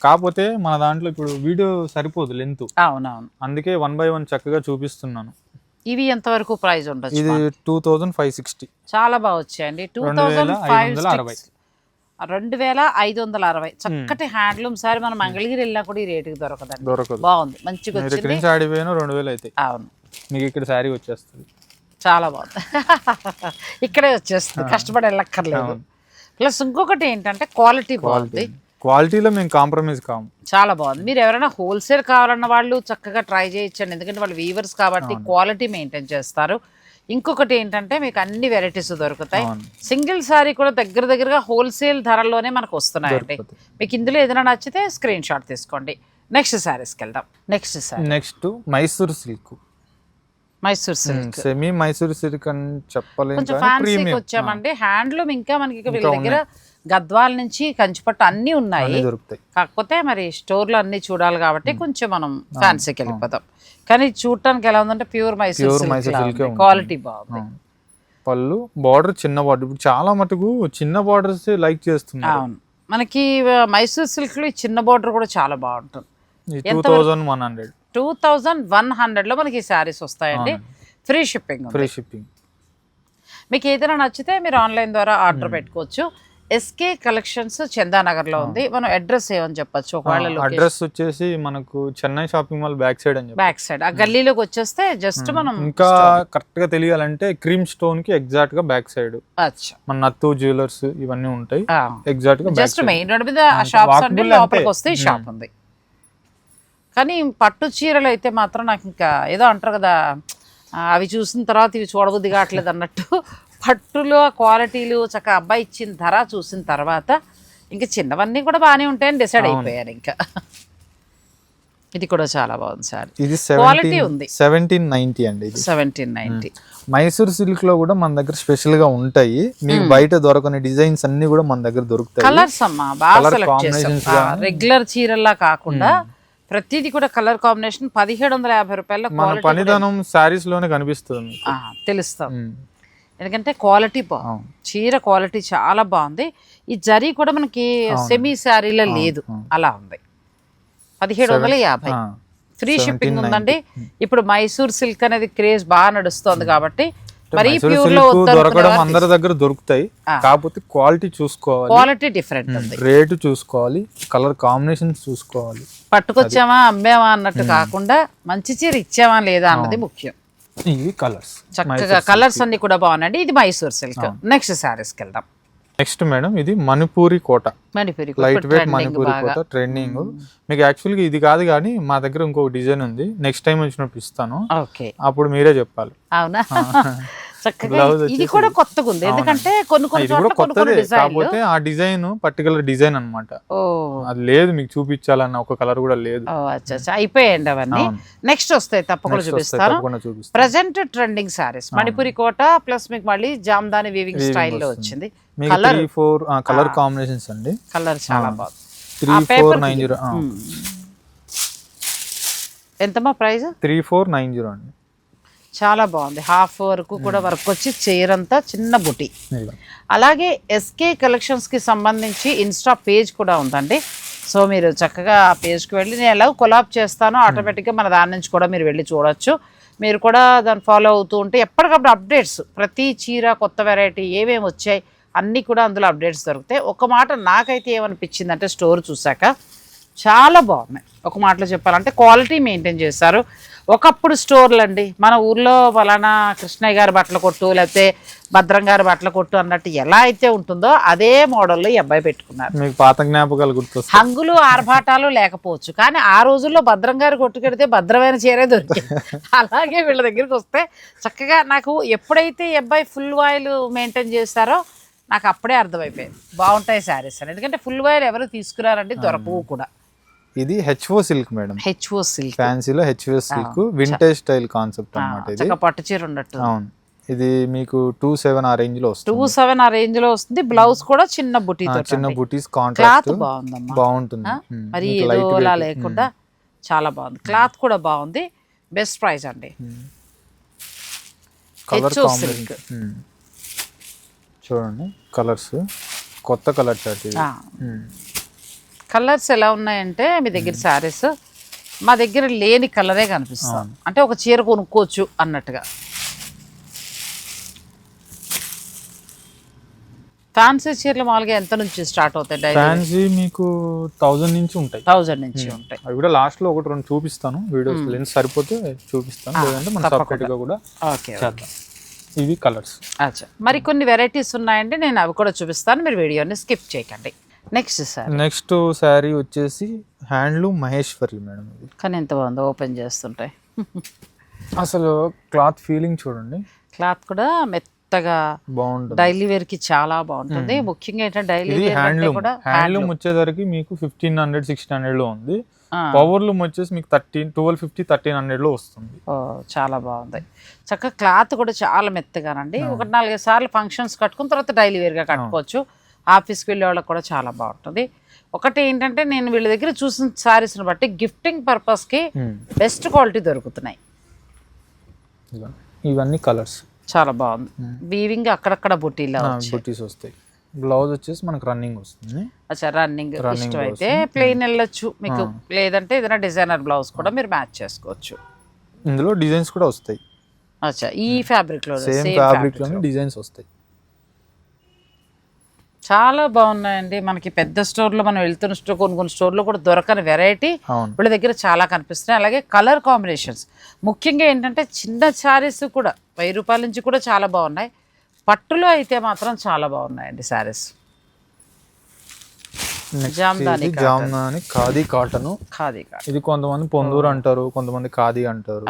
[SPEAKER 2] కాకపోతే మన దాంట్లో ఇప్పుడు వీడియో సరిపోదు లెంత్.
[SPEAKER 1] అవునవును,
[SPEAKER 2] అందుకే 1 by 1 చక్కగా చూపిస్తున్నాను.
[SPEAKER 1] ఇవి ఎంత వరకు ప్రైస్ ఉండొచ్చు?
[SPEAKER 2] ఇది 2560.
[SPEAKER 1] చాలా బాగా వచ్చాయండి. 2560. చక్కటి హ్యాండ్లూమ్ సారీ. మనం మంగళగిరి వెళ్ళినా కూడా ఈ రేటుకి దొరకదండి. బాగుంది, మంచిగా వచ్చింది.
[SPEAKER 2] ఆడిపోయినా 2000 అయితే.
[SPEAKER 1] అవును,
[SPEAKER 2] మీకు ఇక్కడ శారీ వచ్చేస్తుంది.
[SPEAKER 1] చాలా బాగుంది. ఇక్కడే వచ్చేస్తుంది, కష్టపడి వెళ్ళక్కర్లేదు. ప్లస్ ఇంకొకటి ఏంటంటే క్వాలిటీ బాగుంది.
[SPEAKER 2] క్వాలిటీలో మేము కాంప్రమైజ్ కాము.
[SPEAKER 1] చాలా బాగుంది. మీరు ఎవరైనా హోల్సేల్ కావాలన్న వాళ్ళు చక్కగా ట్రై చేయొచ్చండి. ఎందుకంటే వాళ్ళు వీవర్స్ కాబట్టి క్వాలిటీ మెయింటైన్ చేస్తారు. ఇంకొకటి ఏంటంటే మీకు అన్ని వెరైటీస్ దొరుకుతాయి. సింగిల్ సారీ కూడా దగ్గరగా హోల్సేల్ ధరల్లోనే మనకు వస్తున్నాయండి. మీకు ఇందులో ఏదైనా నచ్చితే స్క్రీన్ షాట్ తీసుకోండి. నెక్స్ట్ సారీస్కి వెళ్దాం. Next
[SPEAKER 2] Mysore silk. Semi Mysore silk అని చెప్పలేము,
[SPEAKER 1] కొంచెం ఫ్యాన్సీకి వచ్చామండి. హ్యాండ్లూమ్ ఇంకా మనకి వీళ్ళ దగ్గర గద్వాల నుంచి కంచిపట్టు అన్ని ఉన్నాయి. కాకపోతే మరి స్టోర్ లో అన్ని చూడాలి కాబట్టి కొంచెం మనం ఫ్యాన్సీకి వెళ్ళిపోతాం. కానీ చూడటానికి ఎలా ఉందంటే ప్యూర్ మైసూర్ సిల్క్, క్వాలిటీ బాగుంది.
[SPEAKER 2] పళ్ళు బార్డర్ చిన్న బార్డర్. ఇప్పుడు చాలా మటుకు చిన్న బార్డర్స్ లైక్ చేస్తున్నారు.
[SPEAKER 1] అవును, మనకి మైసూర్ సిల్క్ లో చిన్న బార్డర్ కూడా చాలా బాగుంటుంది. 2100 లో మనకి శారీస్ వస్తాయండి. Free shipping. మీకు ఏదైనా నచ్చితే మీరు ఆన్లైన్ ద్వారా ఆర్డర్ పెట్టుకోవచ్చు. ఎస్కే కలెక్షన్స్ చందానగర్ లో ఉంది. మనం అడ్రస్ ఏమని చెప్పొచ్చు? ఒకవేళ
[SPEAKER 2] అడ్రస్ వచ్చేసి మనకు Chennai shopping mall back side
[SPEAKER 1] ఆ గల్లీలోకి వచ్చేస్తే జస్ట్ మనం
[SPEAKER 2] ఇంకా కరెక్ట్ గా తెలియాలంటే క్రీమ్ స్టోన్ కి ఎగ్జాక్ట్ గా బ్యాక్ సైడ్ మన నత్తు జ్యువెలర్స్ ఇవన్నీ ఉంటాయి. ఎగ్జాక్ట్ గా
[SPEAKER 1] జస్ట్ మెయిన్ రోడ్ మీద ఆ షాప్స్ అంటే లోపలికి వస్తే ఈ షాప్ ఉంది. కానీ పట్టు చీరలు అయితే మాత్రం నాకు ఇంకా ఏదో అంటారు కదా, అవి చూసిన తర్వాత ఇవి చూడబుద్ధి కావట్లేదు అన్నట్టు. పట్టులో క్వాలిటీలు చక్కగా అబ్బాయి ఇచ్చిన ధర చూసిన తర్వాత ఇంకా చిన్నవన్నీ కూడా బాగానే ఉంటాయని డిసైడ్ అయిపోయారు. ఇంకా ఇది కూడా చాలా బాగుంది సార్.
[SPEAKER 2] ఇది
[SPEAKER 1] క్వాలిటీ ఉంది.
[SPEAKER 2] 1790 అండి.
[SPEAKER 1] 1790.
[SPEAKER 2] మైసూర్ సిల్క్ లో కూడా మన దగ్గర స్పెషల్ గా ఉంటాయి. మీకు బయట దొరకని డిజైన్స్ అన్ని కూడా మన దగ్గర దొరుకుతాయి.
[SPEAKER 1] కలర్స్ అమ్మా బాగా సెలెక్ట్ చేసాం. రెగ్యులర్ చీరల్లా కాకుండా ప్రతిదీ కూడా కలర్ కాంబినేషన్. 1750 రూపాయల
[SPEAKER 2] పనిదనం సారీస్ లోనే కనిపిస్తుంది,
[SPEAKER 1] తెలుస్తాం. ఎందుకంటే క్వాలిటీ బాగుంది, చీర క్వాలిటీ చాలా బాగుంది. ఈ జరీ కూడా మనకి సెమీ శారీలో లేదు, అలా ఉంది. 1750. ఫ్రీ షిప్పింగ్ ఉందండి. ఇప్పుడు మైసూర్ సిల్క్ అనేది క్రేజ్ బాగా నడుస్తుంది కాబట్టి మరి ప్యూర్ లో
[SPEAKER 2] దొరకడం అందరి దగ్గర దొరుకుతాయి. కాకపోతే క్వాలిటీ చూసుకోవాలి,
[SPEAKER 1] క్వాలిటీ డిఫరెంట్ ఉంది,
[SPEAKER 2] రేటు చూసుకోవాలి, కలర్ కాంబినేషన్స్ చూసుకోవాలి.
[SPEAKER 1] పట్టుకొచ్చామా అమ్మామా అన్నట్టు కాకుండా మంచి చీర ఇచ్చామా లేదా అన్నది ముఖ్యం.
[SPEAKER 2] ఇవి కలర్స్
[SPEAKER 1] చక్కగా కలర్స్ అన్ని కూడా బాగున్నాయండి. ఇది మైసూర్ సిల్క్. నెక్స్ట్ సారీస్కి వెళ్దాం.
[SPEAKER 2] నెక్స్ట్ మేడం ఇది మణిపూరి కోట,
[SPEAKER 1] మణిపూరి
[SPEAKER 2] లైట్ వెయిట్ మణిపూరి కోట ట్రెండింగ్. మీకు యాక్చువల్గా ఇది కాదు కానీ మా దగ్గర ఇంకొక డిజైన్ ఉంది, నెక్స్ట్ టైం వచ్చినప్పుడు ఇస్తాను,
[SPEAKER 1] ఓకే
[SPEAKER 2] అప్పుడు మీరే చెప్పాలి.
[SPEAKER 1] అవునా, చక్కగా ఇది కూడా కొత్తగా ఉంది, ఎందుకంటే కొన్ని కొన్ని చోట్ల కొన్ని కొన్ని డిజైన్లు.
[SPEAKER 2] కాకపోతే ఆ డిజైన్ పర్టికులర్ డిజైన్ అన్నమాట, అది లేదు మీకు చూపించాలన్న ఒక కలర్ కూడా లేదు.
[SPEAKER 1] అచ్చా అయిపోయాయండి అవన్నీ, నెక్స్ట్ వస్తాయి తప్పకుండా చూపిస్తాను. ప్రెసెంట్ ట్రెండింగ్ సారీస్ మణిపూరి కోట ప్లస్ మీకు మళ్ళీ జామ్దాని వీవింగ్ స్టైల్లో వచ్చింది.
[SPEAKER 2] కలర్ 4 కలర్ కాంబినేషన్స్ అండి,
[SPEAKER 1] కలర్ చాలా బాగుంది.
[SPEAKER 2] 3490
[SPEAKER 1] ఎంతమా ప్రైస్?
[SPEAKER 2] 3490 అండి.
[SPEAKER 1] చాలా బాగుంది, హాఫ్ వరకు కూడా వర్క్ వచ్చి చైర్ అంతా చిన్న బుటీ. అలాగే ఎస్కే కలెక్షన్స్కి సంబంధించి ఇన్స్టా పేజ్ కూడా ఉందండి, సో మీరు చక్కగా ఆ పేజ్కి వెళ్ళి నేను ఎలాగో కొలాబ్ చేస్తానో ఆటోమేటిక్గా మన దాని నుంచి కూడా మీరు వెళ్ళి చూడొచ్చు. మీరు కూడా దాన్ని ఫాలో అవుతూ ఉంటే ఎప్పటికప్పుడు అప్డేట్స్, ప్రతి చీర కొత్త వెరైటీ ఏమేమి వచ్చాయి అన్నీ కూడా అందులో అప్డేట్స్ దొరుకుతాయి. ఒక మాట నాకైతే ఏమనిపించింది అంటే స్టోర్ చూసాక చాలా బాగున్నాయి. ఒక మాటలో చెప్పాలంటే క్వాలిటీ మెయింటైన్ చేస్తారు. ఒకప్పుడు స్టోర్లు అండి మన ఊర్లో ఫలానా కృష్ణయ్య గారి బట్టల కొట్టు లేకపోతే భద్రం గారి బట్టల కొట్టు అన్నట్టు ఎలా అయితే ఉంటుందో అదే మోడల్లో ఈ అబ్బాయి పెట్టుకున్నారు.
[SPEAKER 2] మీకు పాత జ్ఞాపకాలు గుర్తొస్తాయి.
[SPEAKER 1] హంగులు ఆర్భాటాలు లేకపోవచ్చు కానీ ఆ రోజుల్లో భద్రం గారి కొట్టు కడితే భద్రమైన చీరే దొరికింది. అలాగే వీళ్ళ దగ్గరికి వస్తే చక్కగా నాకు ఎప్పుడైతే ఈ అబ్బాయి ఫుల్ వాయిల్ మెయింటైన్ చేస్తారో నాకు అప్పుడే అర్థమైపోయింది బాగుంటాయి శారీస్ అని. ఎందుకంటే ఫుల్ వాయిల్ ఎవరు తీసుకురారండి, దొరకవు కూడా.
[SPEAKER 2] ఇది HO silk madam,
[SPEAKER 1] HO silk
[SPEAKER 2] ఫ్యాన్సీలో HO silk vintage style concept అన్నమాట. ఇది
[SPEAKER 1] పట్టు చీర ఉన్నట్టు.
[SPEAKER 2] అవును, ఇది మీకు 27 ఆ రేంజ్ లో వస్తుంది.
[SPEAKER 1] 27 ఆ రేంజ్ లో వస్తుంది. బ్లౌజ్ కూడా చిన్న బుటీ,
[SPEAKER 2] చిన్న బుటీస్ కాంట్రాస్ట్
[SPEAKER 1] బాగుందమ్మా,
[SPEAKER 2] బాగుంటుంది.
[SPEAKER 1] మరి ఏదోలా లేకుండా చాలా బాగుంది. క్లాత్ కూడా బాగుంది. బెస్ట్ ప్రైస్ అండి.
[SPEAKER 2] కలర్ కాంబినేషన్ చూడండి, కలర్స్ కొత్త కలర్ చార్ట్.
[SPEAKER 1] కలర్స్ ఎలా ఉన్నాయంటే మీ దగ్గర శారీస్ మా దగ్గర లేని కలరే కనిపిస్తుంది, అంటే ఒక చీర కొనుక్కోవచ్చు అన్నట్టుగా. ఫ్యాన్సీ చీరలు మామూలుగా ఎంత నుంచి స్టార్ట్ అవుతాయి?
[SPEAKER 2] ఫ్యాన్సీ మీకు 1000 నుంచి ఉంటాయి.
[SPEAKER 1] 1000 నుంచి ఉంటాయి.
[SPEAKER 2] అవి కూడా లాస్ట్ లో 1-2 చూపిస్తాను, వీడియోస్ లెన్స్ సరిపోతే చూపిస్తాను, లేదంటే మనం సెపరేట్ గా కూడా చేద్దాం. ఇవి కలర్స్.
[SPEAKER 1] అచ్చా, మరి కొన్ని వెరైటీస్ ఉన్నాయండి, నేను అవి కూడా చూపిస్తాను, మీరు వీడియోని స్కిప్ చేయకండి. నెక్స్ట్ సార్,
[SPEAKER 2] నెక్స్ట్ శారీ వచ్చేసి హ్యాండ్లూమ్ మహేశ్వరి మేడం. ఇది
[SPEAKER 1] కానీ ఎంత బాగుందో ఓపెన్ చేస్తుంటాయి.
[SPEAKER 2] అసలు క్లాత్ ఫీలింగ్ చూడండి,
[SPEAKER 1] క్లాత్ కూడా మెత్తగా బాగుంటుంది, డైలీ వేర్ కి చాలా బాగుంటుంది. ముఖ్యంగా ఏంటంటే డైలీ వేర్
[SPEAKER 2] హ్యాండ్లూమ్, హ్యాండ్లూమ్ వచ్చేసరికి మీకు 1500-1600 లో ఉంది. పవర్ లూమ్ వచ్చేసి మీకు 1250-1300 లో వస్తుంది.
[SPEAKER 1] చాలా బాగుంది. చక్కగా క్లాత్ కూడా చాలా మెత్తగానండి. 1-4 సార్లు ఫంక్షన్స్ కట్టుకున్న తర్వాత డైలీ వేర్ గా కట్టుకోవచ్చు. ఆఫీస్కి వెళ్ళే వాళ్ళకి కూడా చాలా బాగుంటుంది. ఒకటి ఏంటంటే నేను వీళ్ళ దగ్గర చూసిన శారీస్ని బట్టి గిఫ్టింగ్ పర్పస్కి బెస్ట్ క్వాలిటీ దొరుకుతున్నాయి.
[SPEAKER 2] ఇవన్నీ కలర్స్
[SPEAKER 1] చాలా బాగుంది. వీవింగ్ అక్కడక్కడ బుటీస్
[SPEAKER 2] వస్తాయి. బ్లౌజ్ వచ్చేసి మనకు రన్నింగ్ వస్తుంది.
[SPEAKER 1] అచ్చా, రన్నింగ్ ఇష్టం అయితే ప్లెయిన్ వెళ్ళొచ్చు మీకు, లేదంటే ఏదైనా డిజైనర్ బ్లౌజ్ కూడా మీరు మ్యాచ్ చేసుకోవచ్చు.
[SPEAKER 2] ఇందులో డిజైన్స్ కూడా వస్తాయి.
[SPEAKER 1] అచ్చా, ఈ ఫ్యాబ్రిక్ లో
[SPEAKER 2] సేమ్ ఫ్యాబ్రిక్ లోనే డిజైన్స్ వస్తాయి.
[SPEAKER 1] చాలా బాగున్నాయండి. మనకి పెద్ద స్టోర్లో మనం వెళ్తున్న స్టోర్ కొన్ని స్టోర్లో కూడా దొరకని వెరైటీ వీళ్ళ దగ్గర చాలా కనిపిస్తున్నాయి. అలాగే కలర్ కాంబినేషన్స్ ముఖ్యంగా ఏంటంటే చిన్న శారీస్ కూడా 1000 రూపాయల నుంచి కూడా చాలా బాగున్నాయి. పట్టులో అయితే మాత్రం చాలా బాగున్నాయండి శారీస్.
[SPEAKER 2] జామ్దాని ఖాదీ కాటన్. ఇది కొంతమంది పొందూరు అంటారు, కొంతమంది ఖాదీ అంటారు,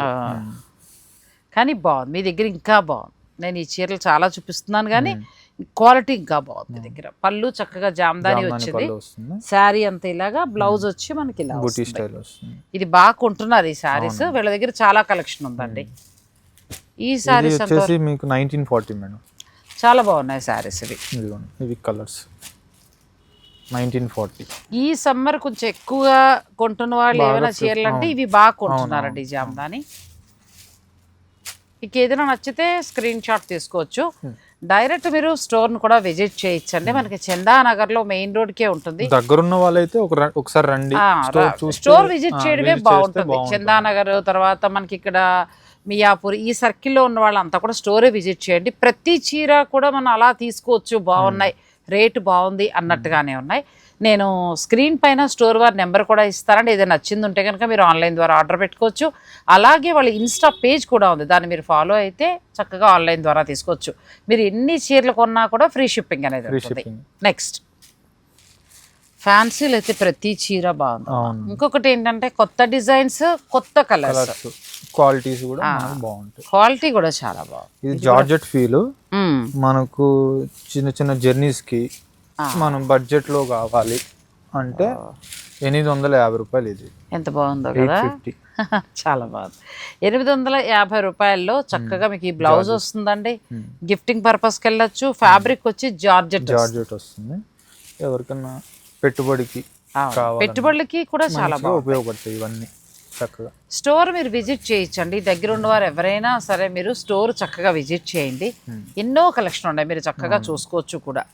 [SPEAKER 1] కానీ బాగుంది. మీ దగ్గర ఇంకా బాగుంది. నేను ఈ చీరలు చాలా చూపిస్తున్నాను కానీ క్వాలిటీ ఇంకా బాగుంది. మీ దగ్గర పళ్ళు చక్కగా జామ్దాని వచ్చింది, శారీ అంతా ఇలాగా, బ్లౌజ్ వచ్చి మనకి ఇలా ఇది బాగా కొంటున్నారు ఈ శారీస్. వీళ్ళ దగ్గర చాలా కలెక్షన్ ఉందండి. ఈ శారీస్
[SPEAKER 2] మీకు 1940 మేడం.
[SPEAKER 1] చాలా బాగున్నాయి శారీస్
[SPEAKER 2] ఇవి కలర్స్ 1940.
[SPEAKER 1] ఈ సమ్మర్ కొంచెం ఎక్కువగా కొంటున్న వాళ్ళు ఏమైనా చీరలు అంటే ఇవి బాగా కొంటున్నారండి జామ్దాని. మీకు ఏదైనా నచ్చితే స్క్రీన్ షాట్ తీసుకోవచ్చు. డైరెక్ట్ మీరు స్టోర్ ను కూడా విజిట్ చేయొచ్చండి. మనకి చందానగర్ లో మెయిన్ రోడ్ కే ఉంటుంది.
[SPEAKER 2] దగ్గరున్న వాళ్ళైతే ఒకసారి రండి,
[SPEAKER 1] స్టోర్ విజిట్ చేయడమే బాగుంటుంది. చందానగర్ తర్వాత మనకి ఇక్కడ మియాపూర్ ఈ సర్కిల్లో ఉన్న వాళ్ళంతా కూడా స్టోరే విజిట్ చేయండి. ప్రతి చీర కూడా మనం అలా తీసుకోవచ్చు, బాగున్నాయి, రేటు బాగుంది అన్నట్టుగానే ఉన్నాయి. నేను స్క్రీన్ పైన స్టోర్ వారి నెంబర్ కూడా ఇస్తారండి. ఏదైనా నచ్చింది ఉంటే కనుక మీరు ఆన్లైన్ ద్వారా ఆర్డర్ పెట్టుకోవచ్చు. అలాగే వాళ్ళ ఇన్స్టా పేజ్ కూడా ఉంది, దాన్ని మీరు ఫాలో అయితే చక్కగా ఆన్లైన్ ద్వారా తీసుకోవచ్చు. మీరు ఎన్ని చీరలు కొన్నా కూడా ఫ్రీ షిప్పింగ్ అనేది ఉంటుంది. నెక్స్ట్ ఫ్యాన్సీలు అయితే ప్రతి చీర బాగుంది. ఇంకొకటి ఏంటంటే కొత్త డిజైన్స్, కొత్త కలర్స్,
[SPEAKER 2] క్వాలిటీస్ కూడా బాగుంటాయి.
[SPEAKER 1] క్వాలిటీ కూడా చాలా బాగుంది.
[SPEAKER 2] ఇది జార్జెట్ ఫీల్, మనకు చిన్న చిన్న జర్నీస్ కి మనం బడ్జెట్ లో కావాలి అంటే 850 రూపాయలు. ఇది ఎంత
[SPEAKER 1] బాగుందో కదా, చాలా బాగుంది. 850 రూపాయల్లో చక్కగా మీకు ఈ బ్లౌజ్ వస్తుందండి. గిఫ్టింగ్ పర్పస్కి వెళ్ళొచ్చు. ఫ్యాబ్రిక్ వచ్చి జార్జెట్
[SPEAKER 2] వస్తుంది. ఎవరికన్నా
[SPEAKER 1] పెట్టుబడులకి కూడా చాలా బాగా
[SPEAKER 2] ఉపయోగపడతాయి ఇవన్నీ. చక్కగా
[SPEAKER 1] స్టోర్ మీరు విజిట్ చేయొచ్చండి. దగ్గర ఉన్నవారు ఎవరైనా సరే మీరు స్టోర్ చక్కగా విజిట్ చేయండి. ఎన్నో కలెక్షన్ ఉన్నాయి, మీరు చక్కగా చూసుకోవచ్చు కూడా.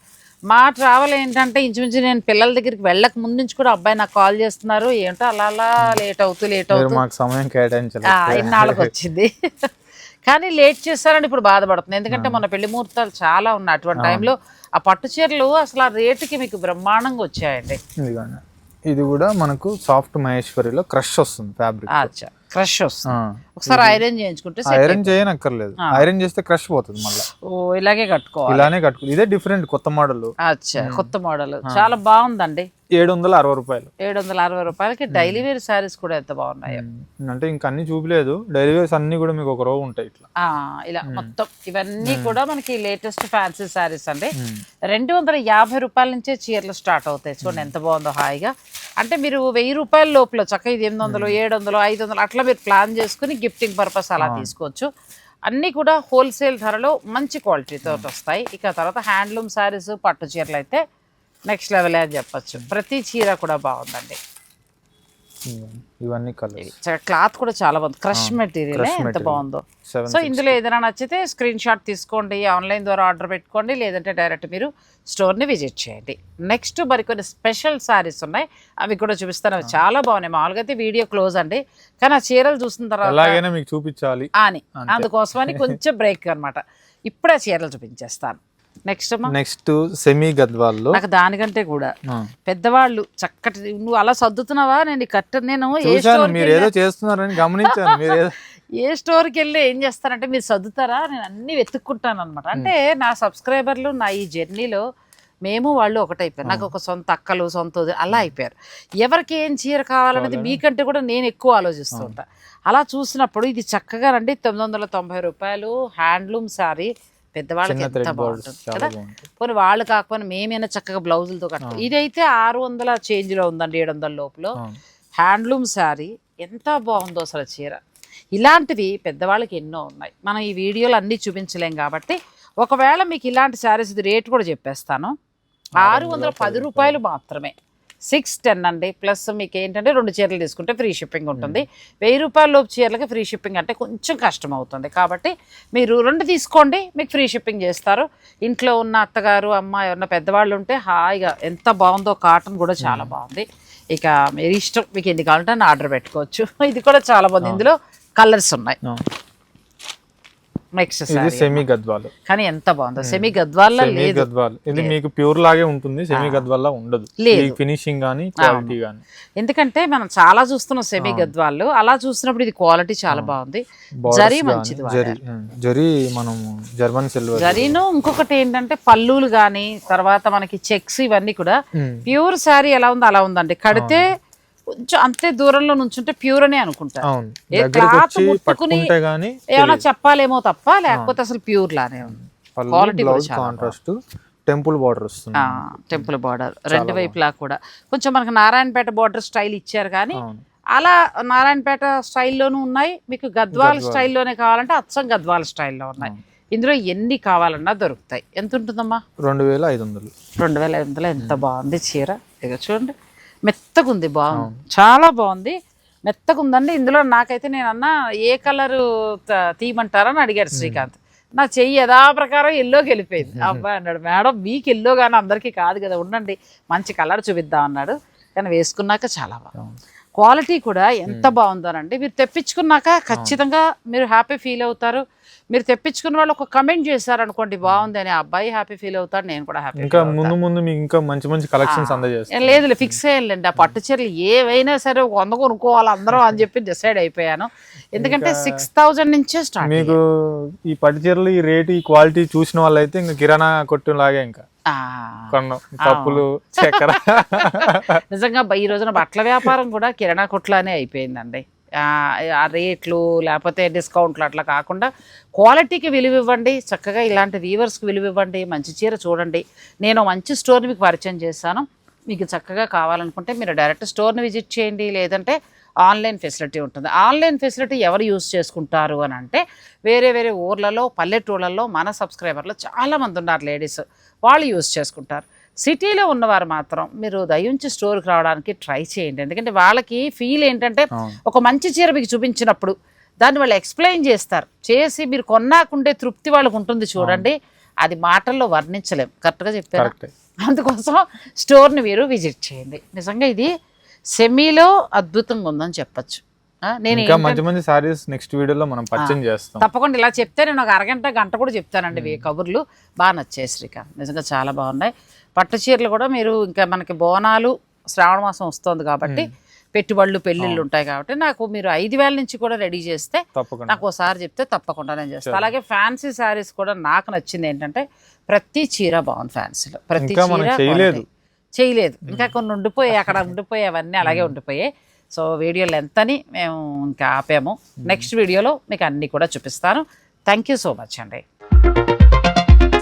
[SPEAKER 1] మా ట్రావెల్ ఏంటంటే ఇంచుమించు నేను పిల్లల దగ్గరికి వెళ్ళక ముందు నుంచి కూడా అబ్బాయి నాకు కాల్ చేస్తున్నారు, ఏంటో అలా అలా లేట్ అవుతూ
[SPEAKER 2] మాకు సమయం కేటాయించాలి
[SPEAKER 1] ఇన్నాళ్ళకి వచ్చింది. కానీ లేట్ చేస్తారని ఇప్పుడు బాధపడుతుంది, ఎందుకంటే మన పెళ్లి ముహూర్తాలు చాలా ఉన్నాయి. అటువంటి టైంలో ఆ పట్టు చీరలు అసలు ఆ రేటుకి మీకు బ్రహ్మాండంగా వచ్చాయండి.
[SPEAKER 2] ఇది కూడా మనకు సాఫ్ట్ మహేశ్వరిలో క్రష్ వస్తుంది ఫ్యాబ్రిక్.
[SPEAKER 1] క్రష్ వస్తుంది. ఒకసారి ఐరన్ చేయించుకుంటే
[SPEAKER 2] ఐరన్ చేయనక్కర్లేదు, ఐరన్ చేస్తే క్రష్ పోతుంది మళ్ళీ.
[SPEAKER 1] ఇలాగే కట్టుకోవాలి,
[SPEAKER 2] ఇలానే కట్టుకోవాలి. ఇదే డిఫరెంట్ కొత్త మోడల్.
[SPEAKER 1] కొత్త మోడల్ చాలా బాగుందండి.
[SPEAKER 2] 760 రూపాయలు.
[SPEAKER 1] 760 రూపాయలకి డైలీ వేర్ శారీస్ కూడా ఎంత బాగున్నాయి
[SPEAKER 2] అంటే ఇంకా అన్ని చూపలేదు. డైలీ వేర్స్ అన్ని కూడా మీకు ఒక రో ఉంటాయి ఇట్లా.
[SPEAKER 1] ఇలా మొత్తం ఇవన్నీ కూడా మనకి లేటెస్ట్ ఫ్యాన్సీ శారీస్ అండి. 250 రూపాయల నుంచే చీరలు స్టార్ట్ అవుతాయి. చూడండి ఎంత బాగుందో హాయిగా. అంటే మీరు 1000 రూపాయల లోపల చక్కగా 800, 700, 500 అట్లా మీరు ప్లాన్ చేసుకుని గిఫ్టింగ్ పర్పస్ అలా తీసుకోవచ్చు. అన్నీ కూడా హోల్సేల్ ధరలో మంచి క్వాలిటీతో వస్తాయి. ఇక తర్వాత హ్యాండ్లూమ్ శారీస్, పట్టు చీరలు అయితే నెక్స్ట్ లెవెల్ అని చెప్పచ్చు. ప్రతి చీర కూడా బాగుందండి.
[SPEAKER 2] ఇవన్నీ
[SPEAKER 1] క్లాత్ కూడా చాలా బాగుంది, క్రష్ మెటీరియల్ ఎంత బాగుందో. సో ఇందులో ఏదైనా నచ్చితే స్క్రీన్ షాట్ తీసుకోండి, ఆన్లైన్ ద్వారా ఆర్డర్ పెట్టుకోండి, లేదంటే డైరెక్ట్ మీరు స్టోర్ని విజిట్ చేయండి. నెక్స్ట్ మరికొన్ని స్పెషల్ శారీస్ ఉన్నాయి, అవి కూడా చూపిస్తాను. అవి చాలా బాగున్నాయి. మామూలుగా అయితే వీడియో క్లోజ్ అండి, కానీ ఆ చీరలు చూసిన తర్వాత
[SPEAKER 2] మీకు చూపించాలి
[SPEAKER 1] అని అందుకోసమని కొంచెం బ్రేక్ అనమాట. ఇప్పుడే చీరలు చూపించేస్తాను.
[SPEAKER 2] నెక్స్ట్ సెమీ గద్వాల్లో
[SPEAKER 1] నాకు దానికంటే కూడా పెద్దవాళ్ళు చక్కటి, నువ్వు అలా సర్దుతున్నావా, నేను నేను
[SPEAKER 2] ఏదో చేస్తున్నారని గమనించాను. మీరు
[SPEAKER 1] ఏ స్టోర్కి వెళ్ళి ఏం చేస్తారంటే మీరు సర్దుతారా, నేను అన్ని వెతుక్కుంటాను అనమాట. అంటే నా సబ్స్క్రైబర్లు నా ఈ జర్నీలో మేము వాళ్ళు ఒకటైపోయారు. నాకు ఒక సొంత అక్కలు, సొంత అలా అయిపోయారు. ఎవరికి ఏం చీర కావాలనేది మీకంటే కూడా నేను ఎక్కువ ఆలోచిస్తూ ఉంటా. అలా చూసినప్పుడు ఇది చక్కగా రండి, 990 రూపాయలు హ్యాండ్లూమ్ శారీ. పెద్దవాళ్ళకి ఎంత బాగుంటుంది కదా. పోనీ వాళ్ళు కాకపోయినా మేమైనా చక్కగా బ్లౌజులతో కట్టాం. ఇదైతే 600 చేంజ్లో ఉందండి, 700 లోపల హ్యాండ్లూమ్ శారీ. ఎంత బాగుందో అసలు చీర. ఇలాంటివి పెద్దవాళ్ళకి ఎన్నో ఉన్నాయి, మనం ఈ వీడియోలు అన్నీ చూపించలేం కాబట్టి ఒకవేళ మీకు ఇలాంటి శారీస్ రేట్ కూడా చెప్పేస్తాను. 610 రూపాయలు మాత్రమే, 610 అండి. ప్లస్ మీకు ఏంటంటే 2 చీరలు తీసుకుంటే ఫ్రీ షిప్పింగ్ ఉంటుంది. 1000 రూపాయల లోపు చీరలకి ఫ్రీ షిప్పింగ్ అంటే కొంచెం కష్టం అవుతుంది, కాబట్టి మీరు 2 తీసుకోండి, మీకు ఫ్రీ షిప్పింగ్ చేస్తారు. ఇంట్లో ఉన్న అత్తగారు, అమ్మ ఎవరన్నా పెద్దవాళ్ళు ఉంటే హాయిగా ఎంత బాగుందో. కాటన్ కూడా చాలా బాగుంది. ఇక మీరు ఇష్టం, మీకు ఎన్ని కావాలంటే ఆర్డర్ పెట్టుకోవచ్చు. ఇది కూడా చాలా బాగుంది, ఇందులో కలర్స్ ఉన్నాయి. నెక్స్ట్
[SPEAKER 2] సెమీ గద్వాల్,
[SPEAKER 1] కానీ ఎంత బాగుందో. సెమీ గద్వాల్ లేదు,
[SPEAKER 2] ఇది మీకు ప్యూర్ లాగే ఉంటుంది. సెమీ గద్వాల్ ఉండదు, ఫినిషింగ్ గానీ క్వాలిటీ గానీ.
[SPEAKER 1] ఎందుకంటే మనం చాలా చూస్తున్నాం సెమీ గద్వాల్, అలా చూసినప్పుడు ఇది క్వాలిటీ చాలా బాగుంది. జరీ మంచిది,
[SPEAKER 2] జరీ మనం జర్మన్ సిల్వర్
[SPEAKER 1] జరీను. ఇంకొకటి ఏంటంటే పల్లులు గానీ, తర్వాత మనకి చెక్స్ ఇవన్నీ కూడా ప్యూర్ శారీ ఎలా ఉందో అలా ఉందండి. కడితే కొంచెం అంతే దూరంలో నుంచుంటే ప్యూర్ అనే అనుకుంటారు. క్లాత్ ముట్టుకుని ఏమైనా చెప్పాలేమో తప్ప, లేకపోతే అసలు ప్యూర్ లానే ఉంది. క్వాలిటీ
[SPEAKER 2] కాంట్రాస్ట్, టెంపుల్ బార్డర్ వస్తుంది.
[SPEAKER 1] టెంపుల్ బార్డర్ రెండు వైపులా కూడా కొంచెం మనకు నారాయణపేట బార్డర్ స్టైల్ ఇచ్చారు, కానీ అలా నారాయణపేట స్టైల్లోనూ ఉన్నాయి. మీకు గద్వాల్ స్టైల్లోనే కావాలంటే అచ్చం గద్వాల్ స్టైల్లో ఉన్నాయి. ఇందులో ఎన్ని కావాలన్నా దొరుకుతాయి. ఎంత ఉంటుందమ్మా?
[SPEAKER 2] 2500.
[SPEAKER 1] 2500 ఎంత బాగుంది చీర. ఇక చూడండి, మెత్తగుంది, బాగుంది, చాలా బాగుంది, మెత్తగుందండి. ఇందులో నాకైతే నేను అన్నా ఏ కలరు తీయమంటారని అడిగాడు శ్రీకాంత్. నా చెయ్యి యథా ప్రకారం ఎల్లోకి వెళ్ళిపోయింది. అబ్బాయి అన్నాడు, మేడం మీకు ఎల్లో కానీ అందరికీ కాదు కదా, ఉండండి మంచి కలర్ చూపిద్దాం అన్నాడు. కానీ వేసుకున్నాక చాలా బాగుంది. క్వాలిటీ కూడా ఎంత బాగుందోనండి. మీరు తెప్పించుకున్నాక ఖచ్చితంగా మీరు హ్యాపీ ఫీల్ అవుతారు. మీరు తెప్పించుకున్న వాళ్ళు ఒక కమెంట్ చేశారు అనుకోండి బాగుంది అని, అబ్బాయి హ్యాపీ ఫీల్ అవుతారు, నేను కూడా హ్యాపీ.
[SPEAKER 2] ఇంకా ముందు మీకు ఇంకా మంచి కలెక్షన్స్ అందజేస్తాను.
[SPEAKER 1] లేదు ఫిక్స్ అయ్యాలండి, ఆ పట్టు చీరలు ఏవైనా సరే 100 కొనుక్కోవాలి అందరం అని చెప్పి డిసైడ్ అయిపోయాను. ఎందుకంటే 6000 నుంచే స్టార్ట్.
[SPEAKER 2] మీకు ఈ పట్టు చీరలు ఈ రేటు ఈ క్వాలిటీ చూసిన వాళ్ళైతే ఇంకా కిరాణా కొట్టు లాగే ఇంకా కప్పులు చక్కెర.
[SPEAKER 1] నిజంగా ఈ రోజున బట్టల వ్యాపారం కూడా కిరాణా కొట్లానే అయిపోయిందండి. ఆ రేట్లు లేకపోతే డిస్కౌంట్లు అట్లా కాకుండా క్వాలిటీకి విలువ ఇవ్వండి, చక్కగా ఇలాంటి వీవర్స్కి విలువ ఇవ్వండి, మంచి చీర చూడండి. నేను మంచి స్టోర్ని మీకు పరిచయం చేశాను. మీకు చక్కగా కావాలనుకుంటే మీరు డైరెక్ట్ స్టోర్ని విజిట్ చేయండి, లేదంటే ఆన్లైన్ ఫెసిలిటీ ఉంటుంది. ఆన్లైన్ ఫెసిలిటీ ఎవరు యూజ్ చేసుకుంటారు అని అంటే వేరే ఊర్లలో పల్లెటూళ్ళల్లో మన సబ్స్క్రైబర్లు చాలామంది ఉన్నారు లేడీస్, వాళ్ళు యూజ్ చేసుకుంటారు. సిటీలో ఉన్నవారు మాత్రం మీరు దయించి స్టోర్కి రావడానికి ట్రై చేయండి. ఎందుకంటే వాళ్ళకి ఫీల్ ఏంటంటే ఒక మంచి చీర మీకు చూపించినప్పుడు దాన్ని వాళ్ళు ఎక్స్ప్లెయిన్ చేసి మీరు కొన్నాకుండే తృప్తి వాళ్ళకు ఉంటుంది చూడండి, అది మాటల్లో వర్ణించలేం. కరెక్ట్గా చెప్పారు. అందుకోసం స్టోర్ని మీరు విజిట్ చేయండి. నిజంగా ఇది సెమీలో అద్భుతంగా ఉందని చెప్పచ్చు.
[SPEAKER 2] నేను మంచి సారీస్ నెక్స్ట్ వీడియోలో మనం పరిచయం చేస్తాం.
[SPEAKER 1] తప్పకుండా ఇలా చెప్తే నేను ఒక గంట కూడా చెప్తానండి. కబుర్లు బాగా నచ్చాయి శ్రీకాంత్, నిజంగా చాలా బాగున్నాయి. పట్టు చీరలు కూడా మీరు ఇంకా మనకి బోనాలు శ్రావణ మాసం వస్తుంది కాబట్టి పెట్టుబడులు పెళ్ళిళ్ళు ఉంటాయి కాబట్టి నాకు మీరు 5000 నుంచి కూడా రెడీ చేస్తే నాకు ఒకసారి చెప్తే తప్పకుండా నేను చేస్తాను. అలాగే ఫ్యాన్సీ శారీస్ కూడా నాకు నచ్చింది ఏంటంటే ప్రతి చీర బాగుంది ఫ్యాన్సీలో, ప్రతి చీర చేయలేదు. ఇంకా కొన్ని ఉండిపోయాయి, అక్కడ ఉండిపోయాయి, అవన్నీ అలాగే ఉండిపోయాయి. సో వీడియో లెంత్ అని మేము ఇంకా ఆపాము. నెక్స్ట్ వీడియోలో మీకు అన్నీ కూడా చూపిస్తాను. థ్యాంక్ యూ సో మచ్ అండి.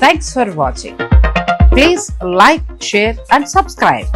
[SPEAKER 1] Thanks for watching. Please like, share and subscribe.